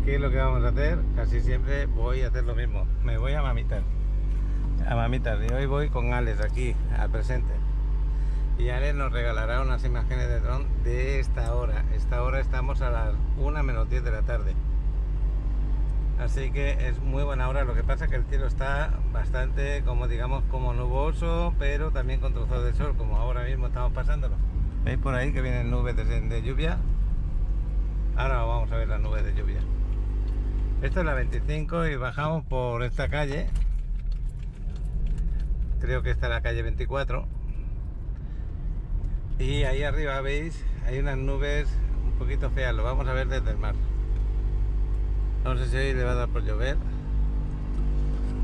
¿qué es lo que vamos a hacer? Casi siempre voy a hacer lo mismo. Me voy a Mamitas. Y hoy voy con Alex aquí, al presente. Y Alex nos regalará unas imágenes de dron de esta hora. Esta hora estamos a las 1 menos 10 de la tarde. Así que es muy buena hora. Lo que pasa es que el cielo está bastante, como digamos, como nuboso, pero también con trozos de sol, como ahora mismo estamos pasándolo. ¿Veis por ahí que vienen nubes de lluvia? Ahora vamos a ver las nubes de lluvia. Esto es la 25 y bajamos por esta calle. Creo que esta es la calle 24. Y ahí arriba veis, hay unas nubes un poquito feas, lo vamos a ver desde el mar. No sé si hoy le va a dar por llover.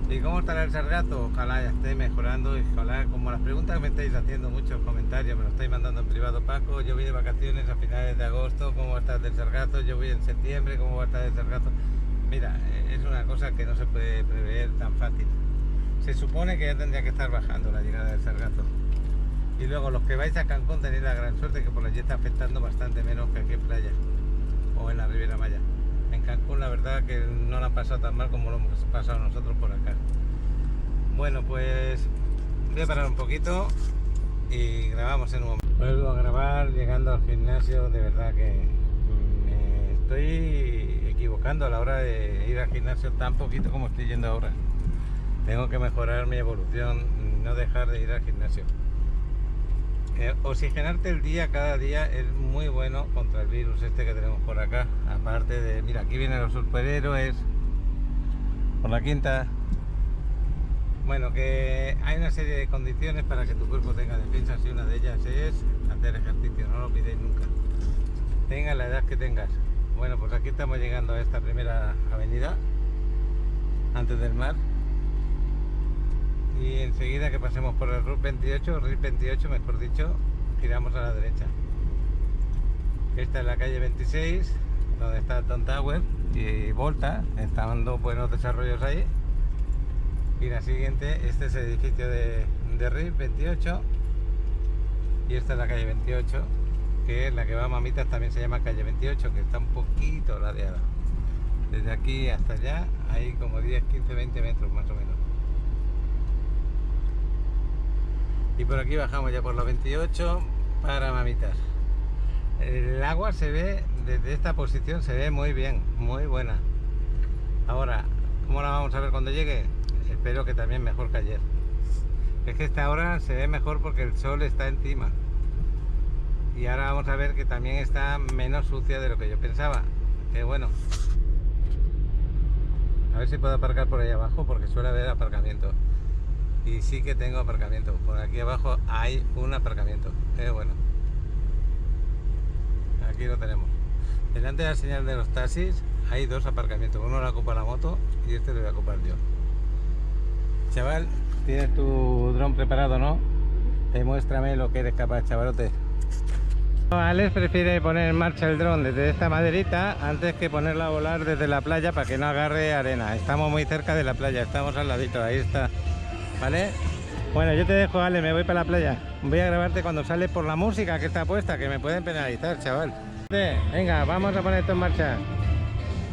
¿Y cómo estará el Sargazo? Ojalá ya esté mejorando y ojalá, como las preguntas que me estáis haciendo, muchos comentarios, me lo estáis mandando en privado. Paco, yo voy de vacaciones a finales de agosto, ¿cómo va a estar del Sargazo? Yo voy en septiembre, ¿cómo va a estar el Sargazo? Mira, es una cosa que no se puede prever tan fácil. Se supone que ya tendría que estar bajando la llegada del Sargazo. Y luego los que vais a Cancún tenéis la gran suerte que por allí está afectando bastante menos que aquí en playa o en la Riviera Maya. En Cancún la verdad que no la han pasado tan mal como lo hemos pasado nosotros por acá. Bueno, pues voy a parar un poquito y grabamos en un momento. Vuelvo a grabar llegando al gimnasio. De verdad que me estoy equivocando a la hora de ir al gimnasio tan poquito como estoy yendo ahora. Tengo que mejorar mi evolución, no dejar de ir al gimnasio. Oxigenarte el día, cada día, es muy bueno contra el virus este que tenemos por acá. Aparte de, mira, aquí vienen los superhéroes por la quinta. Bueno, que hay una serie de condiciones para que tu cuerpo tenga defensas y una de ellas es hacer ejercicio, no lo olvidéis nunca. Tenga la edad que tengas. Bueno, pues aquí estamos llegando a esta primera avenida, antes del mar. Y enseguida que pasemos por el RUT 28, mejor dicho, giramos a la derecha. Esta es la calle 26, donde está Tom Tower y Volta, están dando buenos desarrollos ahí. Y la siguiente, este es el edificio de RIP 28 y esta es la calle 28, que es la que va a Mamitas, también se llama calle 28, que está un poquito ladeada. Desde aquí hasta allá hay como 10, 15, 20 metros más o menos. Y por aquí bajamos ya por los 28 para Mamitas. El agua se ve, desde esta posición se ve muy bien, muy buena. Ahora, ¿cómo la vamos a ver cuando llegue? Espero que también mejor que ayer. Es que esta hora se ve mejor porque el sol está encima. Y ahora vamos a ver que también está menos sucia de lo que yo pensaba. Que bueno. A ver si puedo aparcar por ahí abajo porque suele haber aparcamiento. Y sí que tengo aparcamiento. Por aquí abajo hay un aparcamiento. Bueno. Aquí lo tenemos. Delante de la señal de los taxis hay dos aparcamientos. Uno lo ocupa la moto y este lo voy a ocupar yo. Chaval, tienes tu dron preparado, ¿no? Demuéstrame lo que eres capaz, chavalote. Alex prefiere poner en marcha el dron desde esta maderita antes que ponerla a volar desde la playa para que no agarre arena. Estamos muy cerca de la playa, estamos al ladito, ahí está. ¿Vale? Bueno, yo te dejo, Ale, me voy para la playa. Voy a grabarte cuando sales por la música que está puesta, que me pueden penalizar, chaval. Venga, vamos a poner esto en marcha.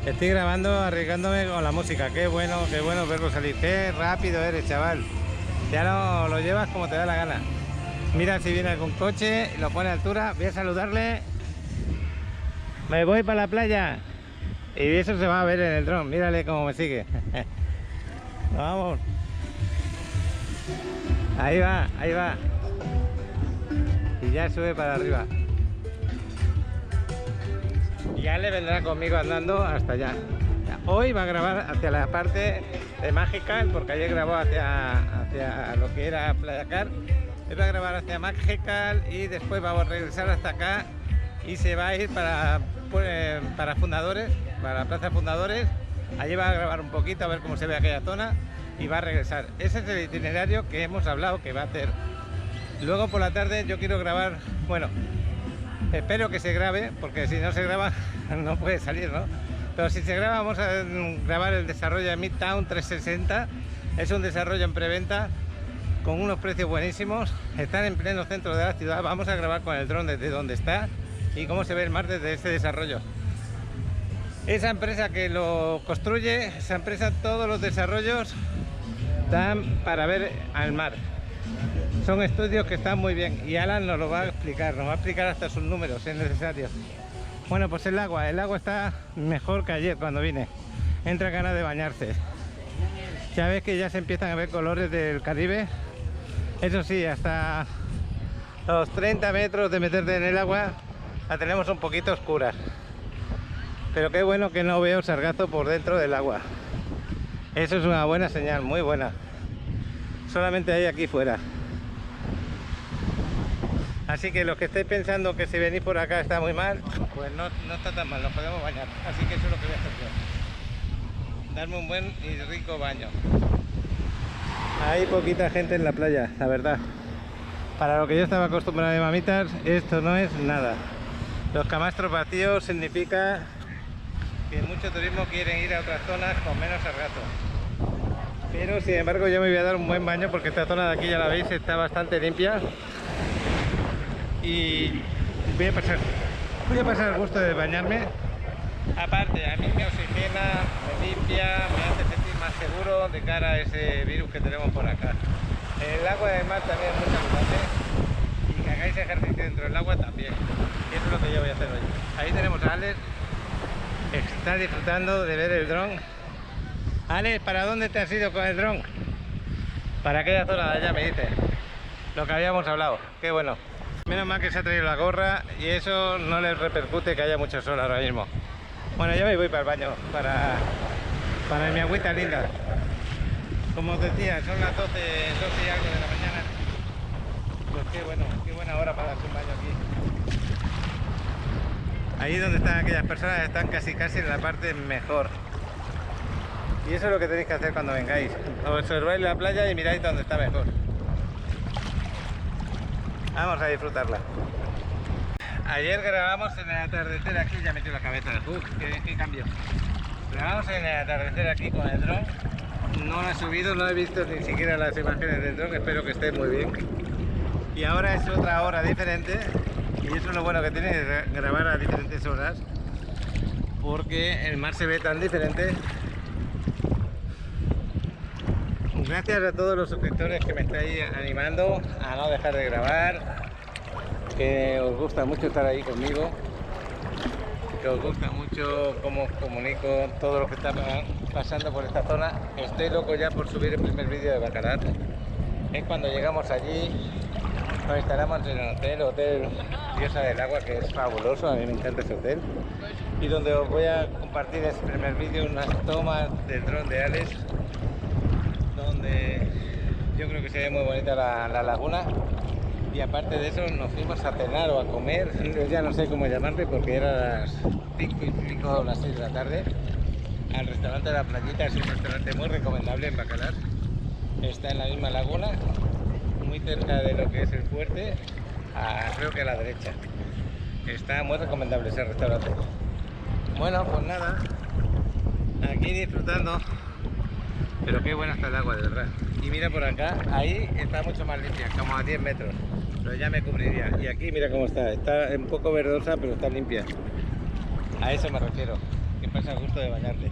Estoy grabando, arriesgándome con la música. Qué bueno verlo salir. Qué rápido eres, chaval. Ya lo llevas como te da la gana. Mira si viene algún coche, lo pone a altura. Voy a saludarle. Me voy para la playa. Y eso se va a ver en el dron. Mírale cómo me sigue. Vamos. Ahí va, ahí va. Y ya sube para arriba. Y ya le vendrá conmigo andando hasta allá. Hoy va a grabar hacia la parte de Magical, porque ayer grabó hacia lo que era Playa Car. Él va a grabar hacia Magical y después va a regresar hasta acá y se va a ir para Fundadores, para la Plaza Fundadores. Allí va a grabar un poquito a ver cómo se ve aquella zona y va a regresar. Ese es el itinerario que hemos hablado que va a hacer. Luego por la tarde yo quiero grabar, bueno, espero que se grabe, porque si no se graba no puede salir, ¿no? Pero si se graba, vamos a grabar el desarrollo de Midtown 360. Es un desarrollo en preventa con unos precios buenísimos. Están en pleno centro de la ciudad. Vamos a grabar con el dron desde donde está y cómo se ve el mar desde este desarrollo. Esa empresa que lo construye, esa empresa, todos los desarrollos dan para ver al mar. Son estudios que están muy bien y Alan nos lo va a explicar, nos va a explicar hasta sus números si es necesario. Bueno, pues el agua está mejor que ayer cuando vine. Entra ganas de bañarse. Ya ves que ya se empiezan a ver colores del Caribe. Eso sí, hasta los 30 metros de meterte en el agua la tenemos un poquito oscura. Pero qué bueno que no veo sargazo por dentro del agua. Eso es una buena señal, muy buena. Solamente hay aquí fuera. Así que los que estéis pensando que si venís por acá está muy mal, pues no está tan mal, nos podemos bañar. Así que eso es lo que voy a hacer yo. Darme un buen y rico baño. Hay poquita gente en la playa, la verdad. Para lo que yo estaba acostumbrado de mamitas, esto no es nada. Los camastros vacíos significa que mucho turismo quieren ir a otras zonas con menos sargazo. Pero sin embargo yo me voy a dar un buen baño porque esta zona de aquí, ya la veis, está bastante limpia. Y voy a pasar el gusto de bañarme. Aparte, a mí me oxigena, me limpia, me hace sentir más seguro de cara a ese virus que tenemos por acá. El agua del mar también es muy saludable y que hagáis ejercicio dentro del agua también. Y eso es lo que yo voy a hacer hoy. Ahí tenemos a Alex, está disfrutando de ver el dron. Alex, ¿para dónde te has ido con el dron? Para aquella zona de allá, me dice. Lo que habíamos hablado, qué bueno. Menos mal que se ha traído la gorra y eso no les repercute que haya mucho sol ahora mismo. Bueno, ya me voy para el baño, para mi agüita linda. Como os decía, son las 12 y algo de la mañana. Pues qué buena hora para darse un baño aquí. Ahí donde están aquellas personas están casi en la parte mejor. Y eso es lo que tenéis que hacer cuando vengáis. Observáis la playa y miráis dónde está mejor. Vamos a disfrutarla. Ayer grabamos en el atardecer aquí, ya metió la cabeza. Qué cambio. Grabamos en el atardecer aquí con el dron. No lo he subido, no he visto ni siquiera las imágenes del dron, espero que esté muy bien. Y ahora es otra hora diferente. Y eso es lo bueno que tiene de grabar a diferentes horas. Porque el mar se ve tan diferente. Gracias a todos los suscriptores que me estáis animando a no dejar de grabar, que os gusta mucho estar ahí conmigo, que os gusta mucho cómo os comunico todo lo que está pasando por esta zona. Estoy loco ya por subir el primer vídeo de Bacalar. Es cuando llegamos allí, nos instalamos en el hotel Diosa del Agua, que es fabuloso, a mí me encanta ese hotel, y donde os voy a compartir ese primer vídeo, unas tomas del dron de Alex, donde yo creo que se ve muy bonita la laguna. Y aparte de eso nos fuimos a cenar o a comer, yo ya no sé cómo llamarle porque era las 5 y pico, las 6 de la tarde, al restaurante de la Playita. Es un restaurante muy recomendable en Bacalar, está en la misma laguna, muy cerca de lo que es el fuerte, creo que a la derecha. Está muy recomendable ese restaurante. Bueno, pues nada, aquí disfrutando. Pero qué buena está el agua, de verdad. Y mira por acá, ahí está mucho más limpia, como a 10 metros. Pero ya me cubriría. Y aquí mira cómo está. Está un poco verdosa, pero está limpia. A eso me refiero. Que pasa el gusto de bañarte.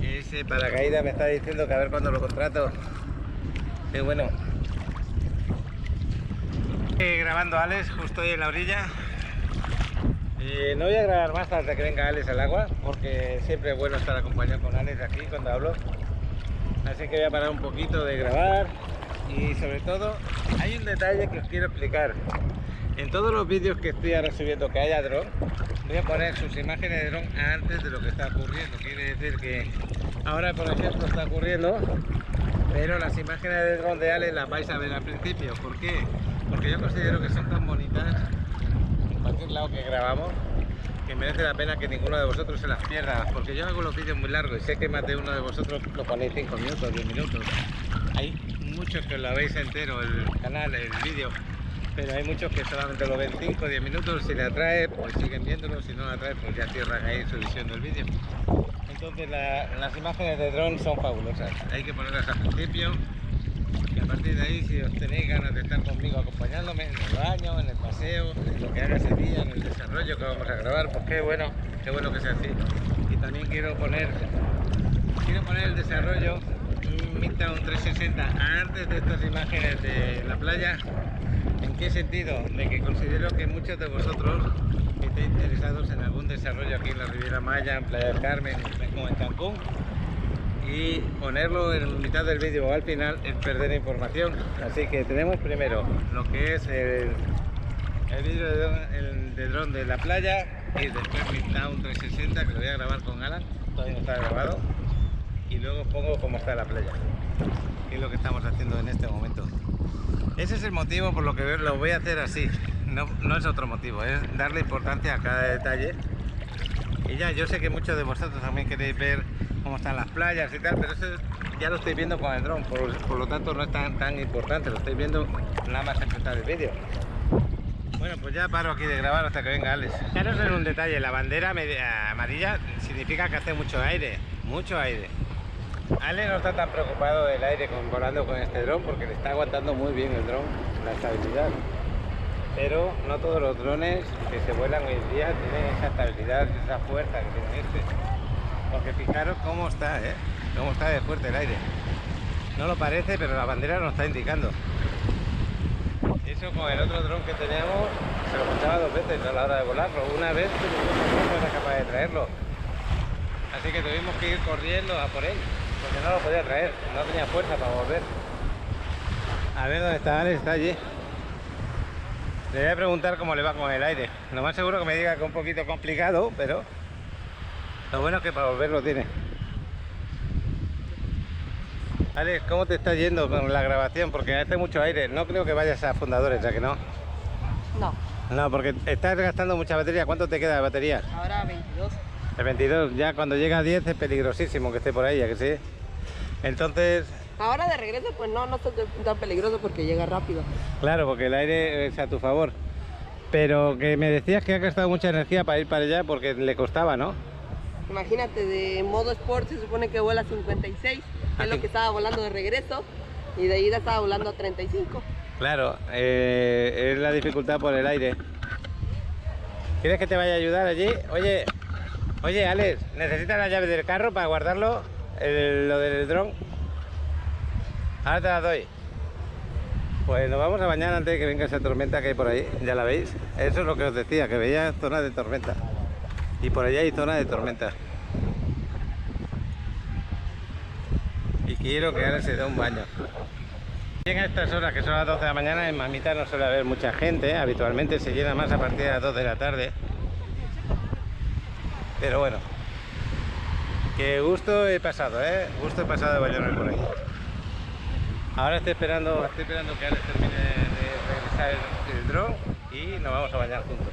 Ese paracaídas me está diciendo que a ver cuándo lo contrato. Qué bueno. Grabando a Alex, justo ahí en la orilla. No voy a grabar más hasta que venga Alex al agua, porque siempre es bueno estar acompañado con Alex aquí cuando hablo. Así que voy a parar un poquito de grabar. Y sobre todo, hay un detalle que os quiero explicar. En todos los vídeos que estoy ahora subiendo que haya dron, voy a poner sus imágenes de dron antes de lo que está ocurriendo. Quiere decir que ahora, por ejemplo, está ocurriendo, pero las imágenes de dron de Alex las vais a ver al principio. ¿Por qué? Porque yo considero que son tan bonitas en cualquier lado que grabamos, que merece la pena que ninguno de vosotros se las pierda, porque yo hago los vídeos muy largos y sé que más de uno de vosotros lo ponéis 5 minutos, 10 minutos. Hay muchos que lo veis entero, el canal, el vídeo, pero hay muchos que solamente lo ven 5 o 10 minutos. Si le atrae, pues siguen viéndolo; si no le atrae, pues ya cierran ahí su visión del vídeo. Entonces las imágenes de dron son fabulosas, hay que ponerlas al principio, y a partir partir de ahí, si os tenéis ganas de estar conmigo acompañándome en el baño, en el paseo, en lo que haga ese día, en el desarrollo que vamos a grabar, pues qué bueno que sea así. Y también quiero poner el desarrollo Midtown 360 antes de estas imágenes de la playa. ¿En qué sentido? De que considero que muchos de vosotros estáis interesados en algún desarrollo aquí en la Riviera Maya, en Playa del Carmen o en Cancún, y ponerlo en mitad del vídeo o al final es perder información. Así que tenemos primero lo que es el vídeo de dron de la playa y después Midtown 360, que lo voy a grabar con Alan, todavía no está grabado, y luego pongo cómo está la playa, que es lo que estamos haciendo en este momento. Ese es el motivo por lo que lo voy a hacer así, no es otro motivo, es darle importancia a cada detalle. Y ya, yo sé que muchos de vosotros también queréis ver cómo están las playas y tal, pero eso ya lo estoy viendo con el dron, por lo tanto no es tan importante, lo estoy viendo nada más empezar el vídeo. Bueno, pues ya paro aquí de grabar hasta que venga Alex. Fijaros en un detalle, la bandera amarilla significa que hace mucho aire, Alex no está tan preocupado del aire volando con este dron porque le está aguantando muy bien el dron, la estabilidad. Pero no todos los drones que se vuelan hoy en día tienen esa estabilidad, esa fuerza que tiene este. Porque fijaros cómo está, cómo está de fuerte el aire. No lo parece, pero la bandera nos está indicando. Eso con el otro dron que teníamos se lo escuchaba 2 veces a la hora de volarlo. Una vez no era capaz de traerlo. Así que tuvimos que ir corriendo a por él, porque no lo podía traer, no tenía fuerza para volver. A ver dónde está Alex, está allí. Le voy a preguntar cómo le va con el aire. Lo más seguro que me diga que es un poquito complicado, pero lo bueno es que para volver lo tiene. Alex, ¿cómo te está yendo con la grabación? Porque hace mucho aire. No creo que vayas a Fundadores, ya que no. No. No, porque estás gastando mucha batería. ¿Cuánto te queda de batería? Ahora 22. El 22. Ya cuando llega a 10 es peligrosísimo que esté por ahí, ya que sí. Entonces... Ahora de regreso pues no está tan peligroso porque llega rápido. Claro, porque el aire es a tu favor. Pero que me decías que ha gastado mucha energía para ir para allá porque le costaba, ¿no? Imagínate, de modo sport se supone que vuela 56, que es lo que estaba volando de regreso, y de ida estaba volando a 35. Claro, es la dificultad por el aire. ¿Quieres que te vaya a ayudar allí? Oye, Alex, ¿necesitas la llave del carro para guardarlo? Lo del dron. Ahora te la doy. Pues nos vamos a bañar antes de que venga esa tormenta que hay por ahí, ya la veis. Eso es lo que os decía, que veía zonas de tormenta. Y por allá hay zona de tormenta. Y quiero que ahora se dé un baño. Y en estas horas, que son las 12 de la mañana, en Mamita no suele haber mucha gente. Habitualmente se llena más a partir de las 2 de la tarde. Pero bueno, que gusto he pasado, gusto he pasado de bañarme por ahí. Ahora estoy esperando que Alex termine de regresar el dron y nos vamos a bañar juntos.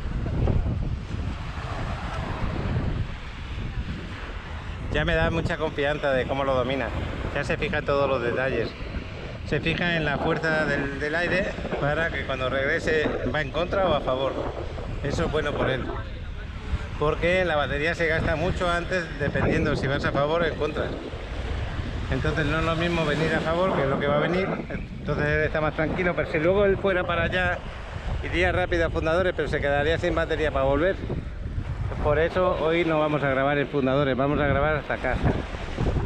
Ya me da mucha confianza de cómo lo domina. Ya se fija en todos los detalles. Se fija en la fuerza del aire para que cuando regrese va en contra o a favor. Eso es bueno por él. Porque la batería se gasta mucho antes dependiendo si vas a favor o en contra. Entonces no es lo mismo venir a favor que lo que va a venir. Entonces él está más tranquilo, pero si luego él fuera para allá iría rápido a Fundadores, pero se quedaría sin batería para volver. Por eso hoy no vamos a grabar en Fundadores, vamos a grabar hasta acá.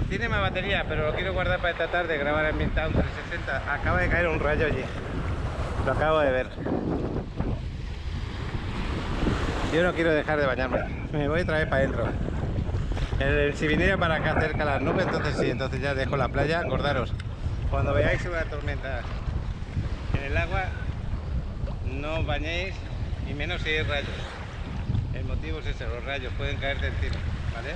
Tiene más batería, pero lo quiero guardar para esta tarde, grabar en Midtown 360. Acaba de caer un rayo allí. Lo acabo de ver. Yo no quiero dejar de bañarme. Me voy otra vez para adentro. Si viniera para acá cerca las nubes, entonces sí, entonces ya dejo la playa. Acordaros, cuando veáis una tormenta en el agua, no os bañéis, y menos si hay rayos. El motivo es ese, los rayos pueden caerte encima, ¿vale?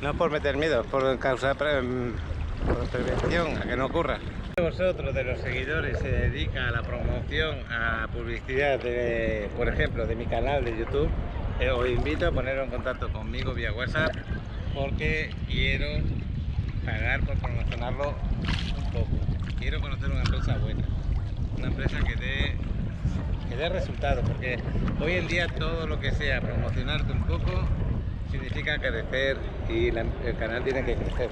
No es por meter miedo, es por causar prevención, a que no ocurra. Vosotros de los seguidores se dedica a la promoción, a publicidad, por ejemplo, de mi canal de YouTube, os invito a poneros en contacto conmigo vía WhatsApp porque quiero pagar por promocionarlo un poco. Quiero conocer una empresa buena, una empresa que dé resultados, porque hoy en día todo lo que sea promocionarte un poco significa crecer y el canal tiene que crecer.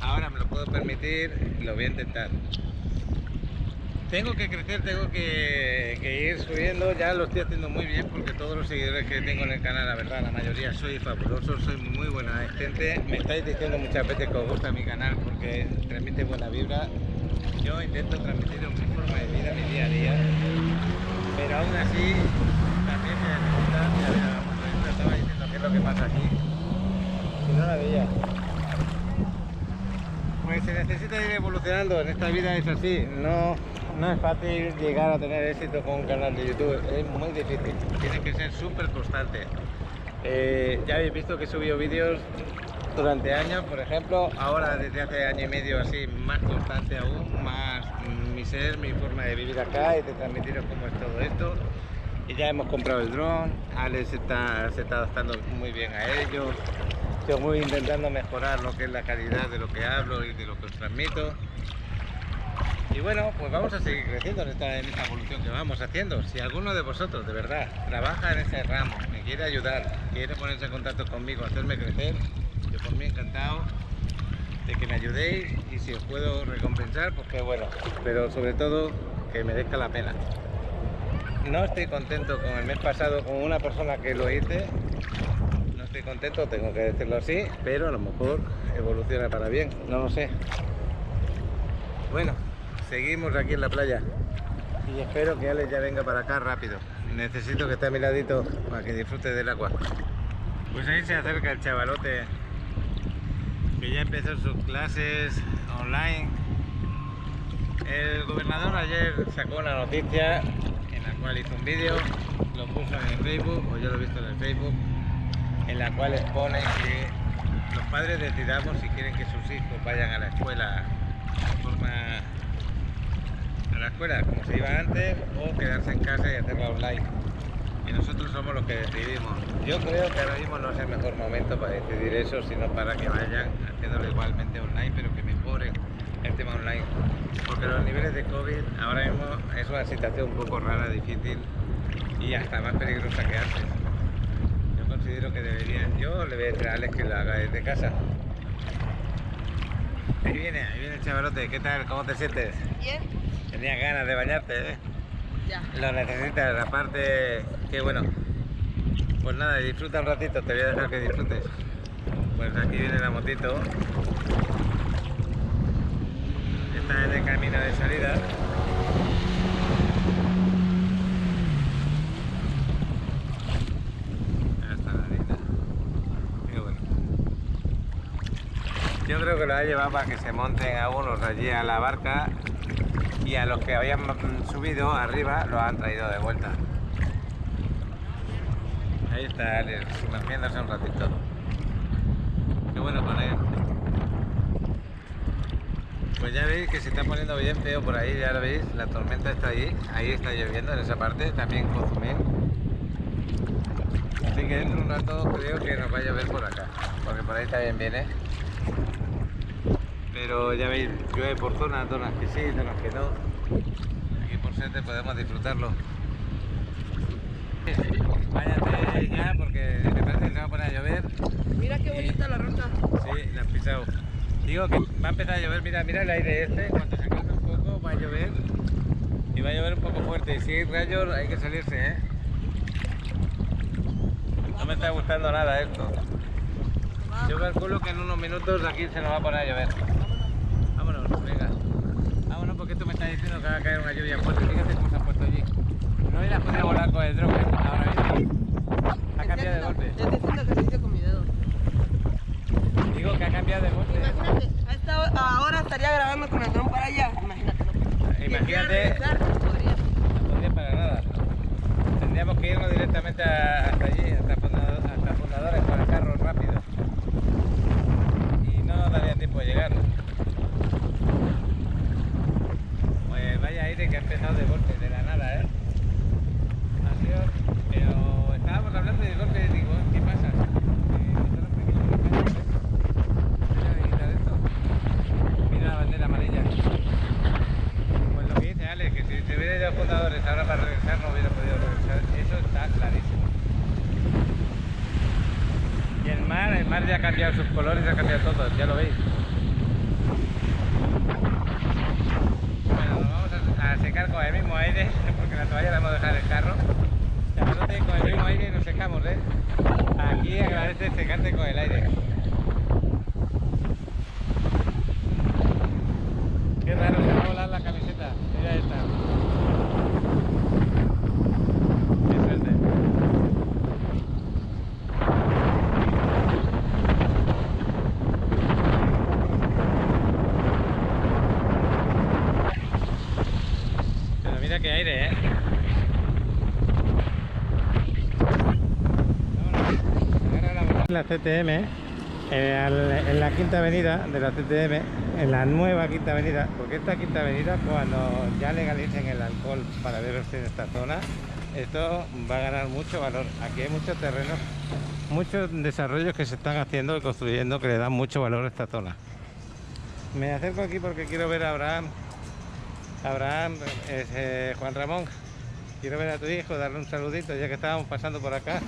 ahora me lo puedo permitir, lo voy a intentar. Tengo que crecer, tengo que ir subiendo, ya lo estoy haciendo muy bien porque todos los seguidores que tengo en el canal, la verdad, la mayoría soy fabuloso, soy muy buena gente. Me estáis diciendo muchas veces que os gusta mi canal porque transmite buena vibra. Yo intento transmitiros mi forma de vida, mi día a día, pero aún así también se necesita, ya verás, me estaba diciendo qué es lo que pasa aquí, si no la veía. Pues se necesita ir evolucionando, en esta vida es así, no es fácil llegar a tener éxito con un canal de YouTube, es muy difícil, tienes que ser súper constante. Ya habéis visto que he subido vídeos durante años, por ejemplo, ahora desde hace año y medio así, más constante aún, más mi ser, mi forma de vivir acá y de transmitiros cómo es todo esto. Y ya hemos comprado el dron, Alex se está adaptando muy bien a ello. Estoy intentando mejorar lo que es la calidad de lo que hablo y de lo que os transmito. Y bueno, pues vamos a seguir creciendo en esta evolución que vamos haciendo. Si alguno de vosotros de verdad trabaja en ese ramo, me quiere ayudar, quiere ponerse en contacto conmigo, hacerme crecer, yo por mí encantado de que me ayudéis, y si os puedo recompensar, pues qué bueno, pero sobre todo que merezca la pena. No estoy contento con el mes pasado con una persona que lo hice. Estoy contento, tengo que decirlo así, pero a lo mejor evoluciona para bien, no lo sé. Bueno, seguimos aquí en la playa y espero que Alex ya venga para acá rápido. Necesito que esté a mi ladito para que disfrute del agua. Pues ahí se acerca el chavalote que ya empezó sus clases online. El gobernador ayer sacó una noticia en la cual hizo un vídeo, lo puso en el Facebook, o yo lo he visto en el Facebook, en la cual expone que los padres decidamos si quieren que sus hijos vayan a la escuela de forma a la escuela como se iba antes, o quedarse en casa y hacerla online. Y nosotros somos los que decidimos. Yo creo que ahora mismo no es el mejor momento para decidir eso, sino para que vayan haciéndolo igualmente online, pero que mejoren el tema online. Porque los niveles de COVID ahora mismo es una situación un poco rara, difícil y hasta más peligrosa que antes. Considero que deberían, yo le voy a decir a Alex que lo haga desde casa. Ahí viene el chavalote, ¿qué tal? ¿Cómo te sientes? Bien. Tenías ganas de bañarte, ¿eh? Ya. Lo necesitas, aparte, que bueno. Pues nada, disfruta un ratito, te voy a dejar que disfrutes. Pues aquí viene la motito. Está en el camino de salida. Yo creo que lo ha llevado para que se monten algunos allí a la barca, y a los que habían subido arriba los han traído de vuelta. Ahí está Alex, sumergiéndose un ratito. Qué bueno con él. Pues ya veis que se está poniendo bien feo por ahí, ya lo veis, la tormenta está ahí está lloviendo en esa parte, también Cozumel. Así que dentro de un rato creo que nos va a llover por acá, porque por ahí también viene. Pero ya veis, llueve por zonas que sí, zonas que no. Aquí por suerte podemos disfrutarlo. Váyate ya porque me parece que se va a poner a llover. Mira qué bonita la ruta. Sí, la has pisado. Digo que va a empezar a llover, mira el aire este, cuando se calme un poco va a llover. Y va a llover un poco fuerte, y si hay rayos hay que salirse, ¿eh? No me está gustando nada esto. Yo calculo que en unos minutos aquí se nos va a poner a llover. Vámonos, venga. Vámonos, porque tú me estás diciendo que va a caer una lluvia fuerte. Fíjate cómo se ha puesto allí. No hubieras podido volar con el dron ahora mismo. Ha cambiado de golpe. Estoy haciendo ejercicio con mi dedo. Digo que ha cambiado de golpe. Imagínate, ahora estaría grabando con el dron para allá. Imagínate, ¿no? Imagínate. No podría. No podría para nada. Tendríamos que irnos directamente hasta allí, hasta Fundadores con el carro rápido. Y no nos daría tiempo de llegar. Pues vaya aire que ha empezado de golpe, de la nada, ¿eh? Ha sido... Pero estábamos hablando de golpe y digo, ¿qué pasa? Mira la bandera amarilla. Pues lo que dice Alex, que si se hubiera ido a Fundadores ahora para regresar no hubiera podido regresar. Eso está clarísimo. Y el mar ya ha cambiado sus colores, ha cambiado todo, ya lo veis. vaya, le vamos a dejar el carro. Chavalote, con el mismo aire nos secamos, ¿eh? Aquí agradece secarte con el aire. Qué raro, se va a volar la camiseta. Mira esta. Qué suerte. Pero mira qué aire, ¿eh? La CTM, en la quinta avenida de la CTM, en la nueva quinta avenida, porque esta quinta avenida, cuando ya legalicen el alcohol para beberse en esta zona, esto va a ganar mucho valor. Aquí hay muchos terrenos, muchos desarrollos que se están haciendo y construyendo que le dan mucho valor a esta zona. Me acerco aquí porque quiero ver a Abraham, Juan Ramón, quiero ver a tu hijo, darle un saludito ya que estábamos pasando por acá.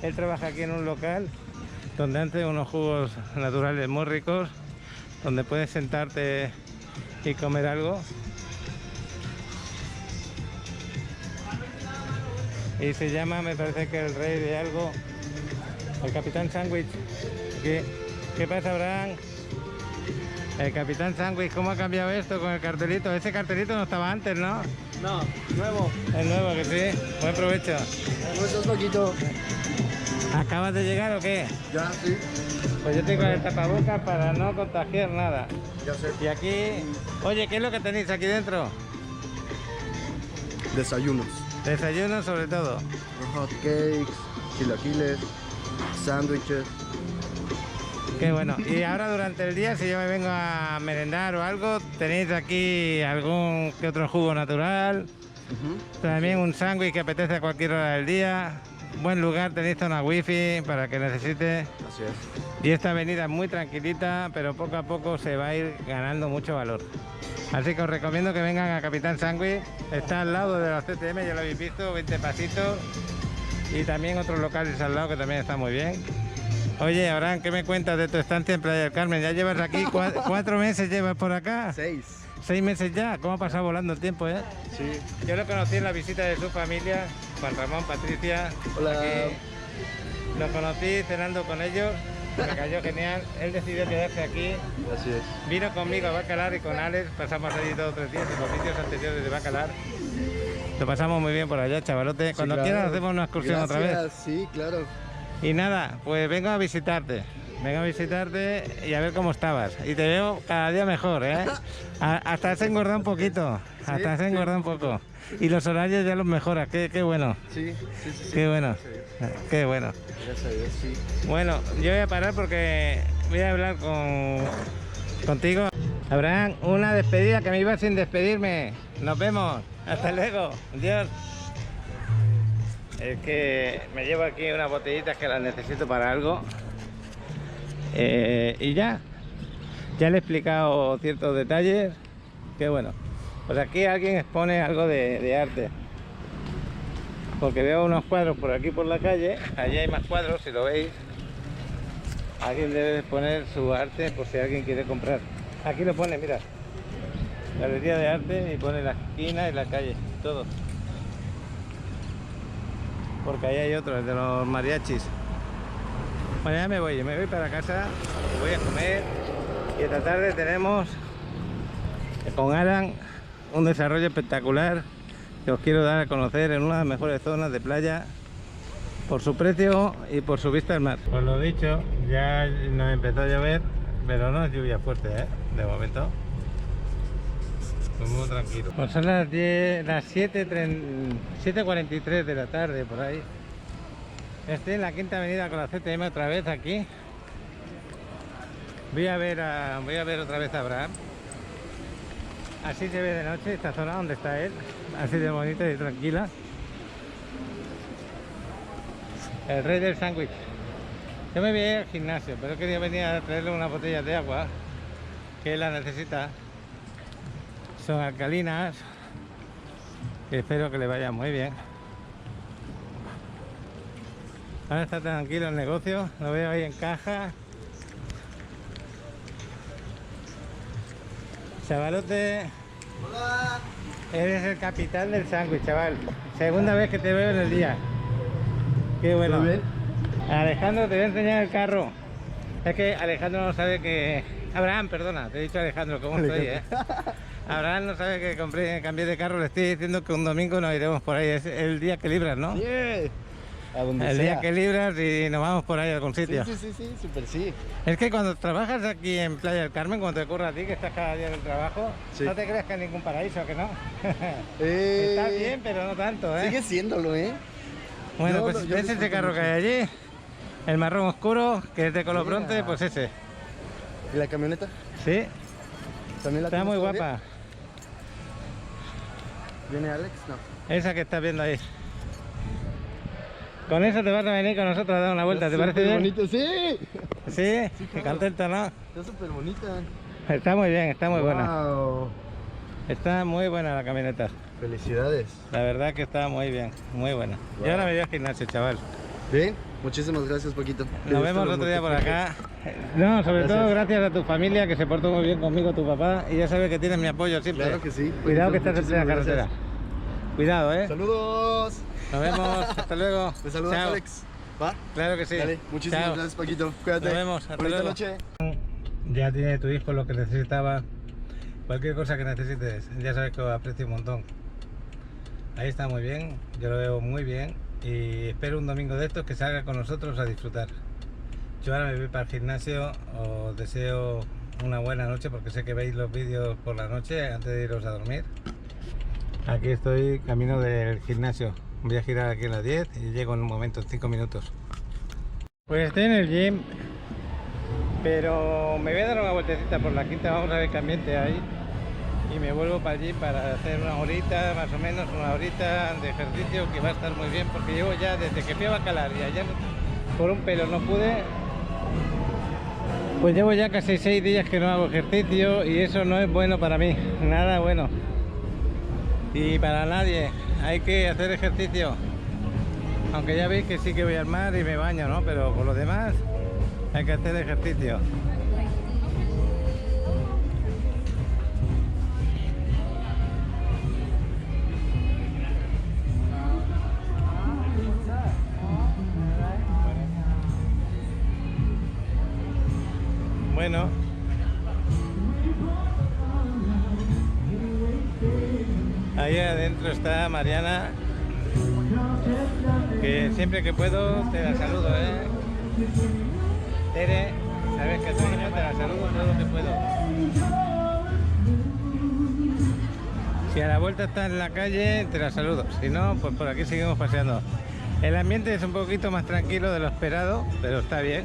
Él trabaja aquí en un local donde hace unos jugos naturales muy ricos, donde puedes sentarte y comer algo. Y se llama, me parece que el rey de algo, el Capitán Sándwich. ¿Qué pasa, Abraham? El Capitán Sándwich, ¿cómo ha cambiado esto con el cartelito? Ese cartelito no estaba antes, ¿no? No, nuevo. Es nuevo, que sí. Buen provecho. Pues un poquito. ¿Acabas de llegar o qué? Ya, sí. Pues yo tengo el tapabocas para no contagiar nada. Ya sé. Y aquí... Oye, ¿qué es lo que tenéis aquí dentro? Desayunos. Desayuno sobre todo. Hot cakes, chilaquiles, sándwiches. Qué bueno. Y ahora durante el día, si yo me vengo a merendar o algo, tenéis aquí algún que otro jugo natural. También un sándwich que apetece a cualquier hora del día. Buen lugar, tenéis zona wifi para que necesite. Así es. Y esta avenida es muy tranquilita, pero poco a poco se va a ir ganando mucho valor. Así que os recomiendo que vengan a Capitán Sándwich. Está al lado de la CTM, ya lo habéis visto, 20 pasitos. Y también otros locales al lado que también están muy bien. Oye, Abraham, ¿qué me cuentas de tu estancia en Playa del Carmen? ¿Ya llevas aquí 4 meses llevas por acá? 6. 6 meses ya. ¿Cómo ha pasado volando el tiempo, eh? Sí. Yo lo conocí en la visita de su familia, Juan Ramón, Patricia. Hola. Aquí. Lo conocí cenando con ellos, me cayó genial. Él decidió quedarse aquí. Así es. Vino conmigo a Bacalar y con Alex pasamos allí 2 o 3 días en los vídeos anteriores de Bacalar. Lo pasamos muy bien por allá, chavalote. Sí, Cuando claro. quieras hacemos una excursión otra vez. Sí, claro. Y nada, pues vengo a visitarte. Vengo a visitarte y a ver cómo estabas. Y te veo cada día mejor, ¿eh? Hasta has engordado un poquito. Hasta has engordado un poco. Y los horarios ya los mejoras. Qué bueno. Sí. Qué bueno. Qué bueno. Gracias a Dios, sí. Bueno, yo voy a parar porque voy a hablar contigo. Abraham, una despedida que me iba sin despedirme. Nos vemos. Hasta luego. Adiós. Es que me llevo aquí unas botellitas que las necesito para algo. Y ya le he explicado ciertos detalles. Que bueno, pues aquí alguien expone algo de arte. Porque veo unos cuadros por aquí por la calle. Allí hay más cuadros, si lo veis. Alguien debe exponer su arte por si alguien quiere comprar. Aquí lo pone, mira. Galería de arte y pone la esquina y la calle, todo. Porque ahí hay otro, el de los mariachis. Bueno, ya me voy para casa, voy a comer. Y esta tarde tenemos con Alan un desarrollo espectacular que os quiero dar a conocer en una de las mejores zonas de playa por su precio y por su vista al mar. Pues lo dicho, ya nos empezó a llover, pero no es lluvia fuerte, de momento. Pues muy tranquilo. Pues son las 7:43 de la tarde por ahí. Estoy en la quinta avenida con la CTM otra vez aquí. Voy a ver otra vez a Abraham. Así se ve de noche esta zona donde está él, así de bonita y tranquila. El rey del sándwich. Yo me voy al gimnasio, pero quería venir a traerle unas botellas de agua que él la necesita. Son alcalinas. Espero que le vaya muy bien. Ahora está tranquilo el negocio, lo veo ahí en caja. Chavalote, Hola. Eres el capitán del sándwich, chaval. Segunda vez que te veo en el día. Qué bueno. ¿Todo bien? Alejandro, te voy a enseñar el carro. Es que Alejandro no sabe que... Abraham, perdona, te he dicho Alejandro, ¿cómo estoy, Abraham no sabe que cambié de carro. Le estoy diciendo que un domingo nos iremos por ahí. Es el día que libras, ¿no? Yeah. A donde El sea. día que libras y nos vamos por ahí a algún sitio. Sí, súper sí. Es que cuando trabajas aquí en Playa del Carmen, cuando te ocurre a ti que estás cada día en el trabajo, Sí. no te creas que es ningún paraíso, ¿que no? Eh, Está bien, pero no tanto, ¿eh? Sigue siéndolo, ¿eh? Bueno, Yo pues lo- yo ves ese disfruto carro que mucho. hay allí, el marrón oscuro, que es de color Mira. bronce, pues ese. ¿Y la camioneta? Sí, ¿También la está tienes muy todavía? guapa. ¿Viene Alex? No. Esa que estás viendo ahí. Con esa te vas a venir con nosotros a dar una vuelta, ¿te Está parece bien? súper bonito, sí. Sí, Sí, qué claro. contento, ¿no? Está súper bonita. Está muy bien, está muy buena. Wow. Está muy buena la camioneta. Felicidades. La verdad que está muy bien, muy buena. Wow. Yo ahora me voy al gimnasio, chaval. Bien, muchísimas gracias, Paquito. Nos vemos otro día por acá. No, sobre Gracias. todo gracias a tu familia que se portó muy bien conmigo, tu papá, y ya sabes que tienes mi apoyo siempre. Claro que sí. Cuidado que Paquito, estás en plena muchísimas carretera. gracias. Cuidado, ¿eh? Saludos. Nos vemos, hasta luego. Me saludas, Chao. Alex. ¿Va? Claro que sí. Dale, muchísimas Chao. gracias, Paquito. Cuídate. Nos vemos, hasta Bonita luego. noche. Ya tiene tu hijo lo que necesitaba. Cualquier cosa que necesites, ya sabes que lo aprecio un montón. Ahí está muy bien, yo lo veo muy bien y espero un domingo de estos que salga con nosotros a disfrutar. Yo ahora me voy para el gimnasio, os deseo una buena noche porque sé que veis los vídeos por la noche antes de iros a dormir. Aquí estoy camino del gimnasio, voy a girar aquí en las 10 y llego en un momento, en 5 minutos. Pues estoy en el gym, pero me voy a dar una vueltecita por la quinta, vamos a ver qué ambiente hay y me vuelvo para allí para hacer una horita, más o menos una horita de ejercicio que va a estar muy bien porque llevo ya desde que fui a Bacalar y ayer por un pelo no pude, pues llevo ya casi 6 días que no hago ejercicio y eso no es bueno para mí, nada bueno y para nadie. Hay que hacer ejercicio, aunque ya veis que sí que voy al mar y me baño, ¿no? Pero por lo demás hay que hacer ejercicio. Bueno, ahí adentro está Mariana, que siempre que puedo te la saludo, ¿eh? Tere, sabes que soy yo, te la saludo todo lo que puedo. Si a la vuelta estás en la calle, te la saludo. Si no, pues por aquí seguimos paseando. El ambiente es un poquito más tranquilo de lo esperado, pero está bien.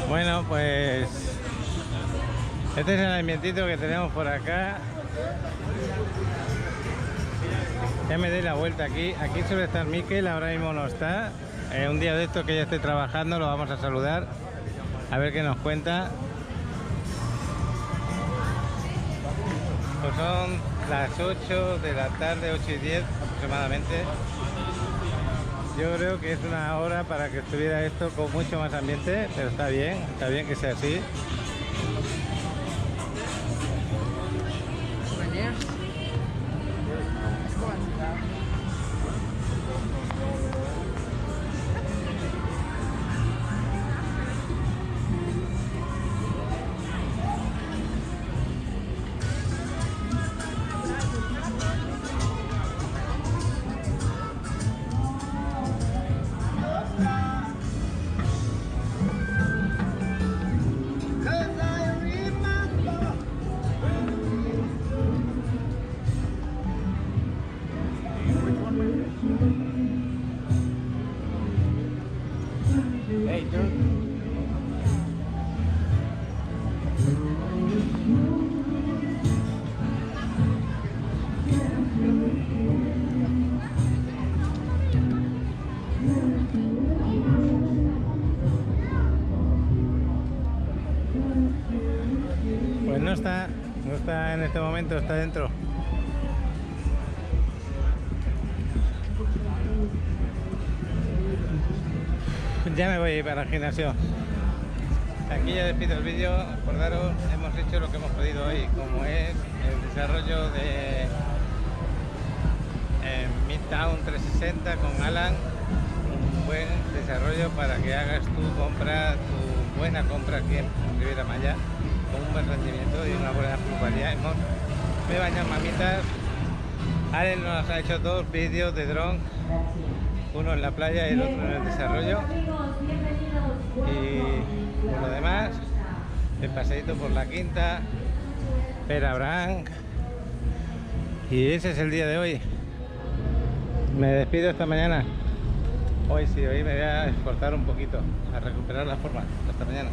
Bueno, pues este es el ambientito que tenemos por acá. Ya me doy la vuelta aquí. Aquí suele estar Miquel, ahora mismo no está. Un día de estos que ya esté trabajando lo vamos a saludar. A ver qué nos cuenta. Pues son las 8 de la tarde, 8 y 10 aproximadamente. Yo creo que es una hora para que estuviera esto con mucho más ambiente, pero está bien que sea así. está en este momento, está dentro. Ya me voy para el gimnasio. Aquí ya despido el vídeo. Acordaros, hemos hecho lo que hemos podido hoy, como es el desarrollo de Midtown 360 con Alan. Un buen desarrollo para que hagas tu compra, tu buena compra aquí en Riviera Maya, con un buen rendimiento y una buena plusvalía. Me bañan mamitas. Alen nos ha hecho 2 vídeos de dron, uno en la playa y el otro en el desarrollo. Y por lo demás, el paseíto por la Quinta, Pera Branc. Y ese es el día de hoy. Me despido esta mañana. Hoy sí, hoy me voy a esforzar un poquito a recuperar la forma. Hasta mañana.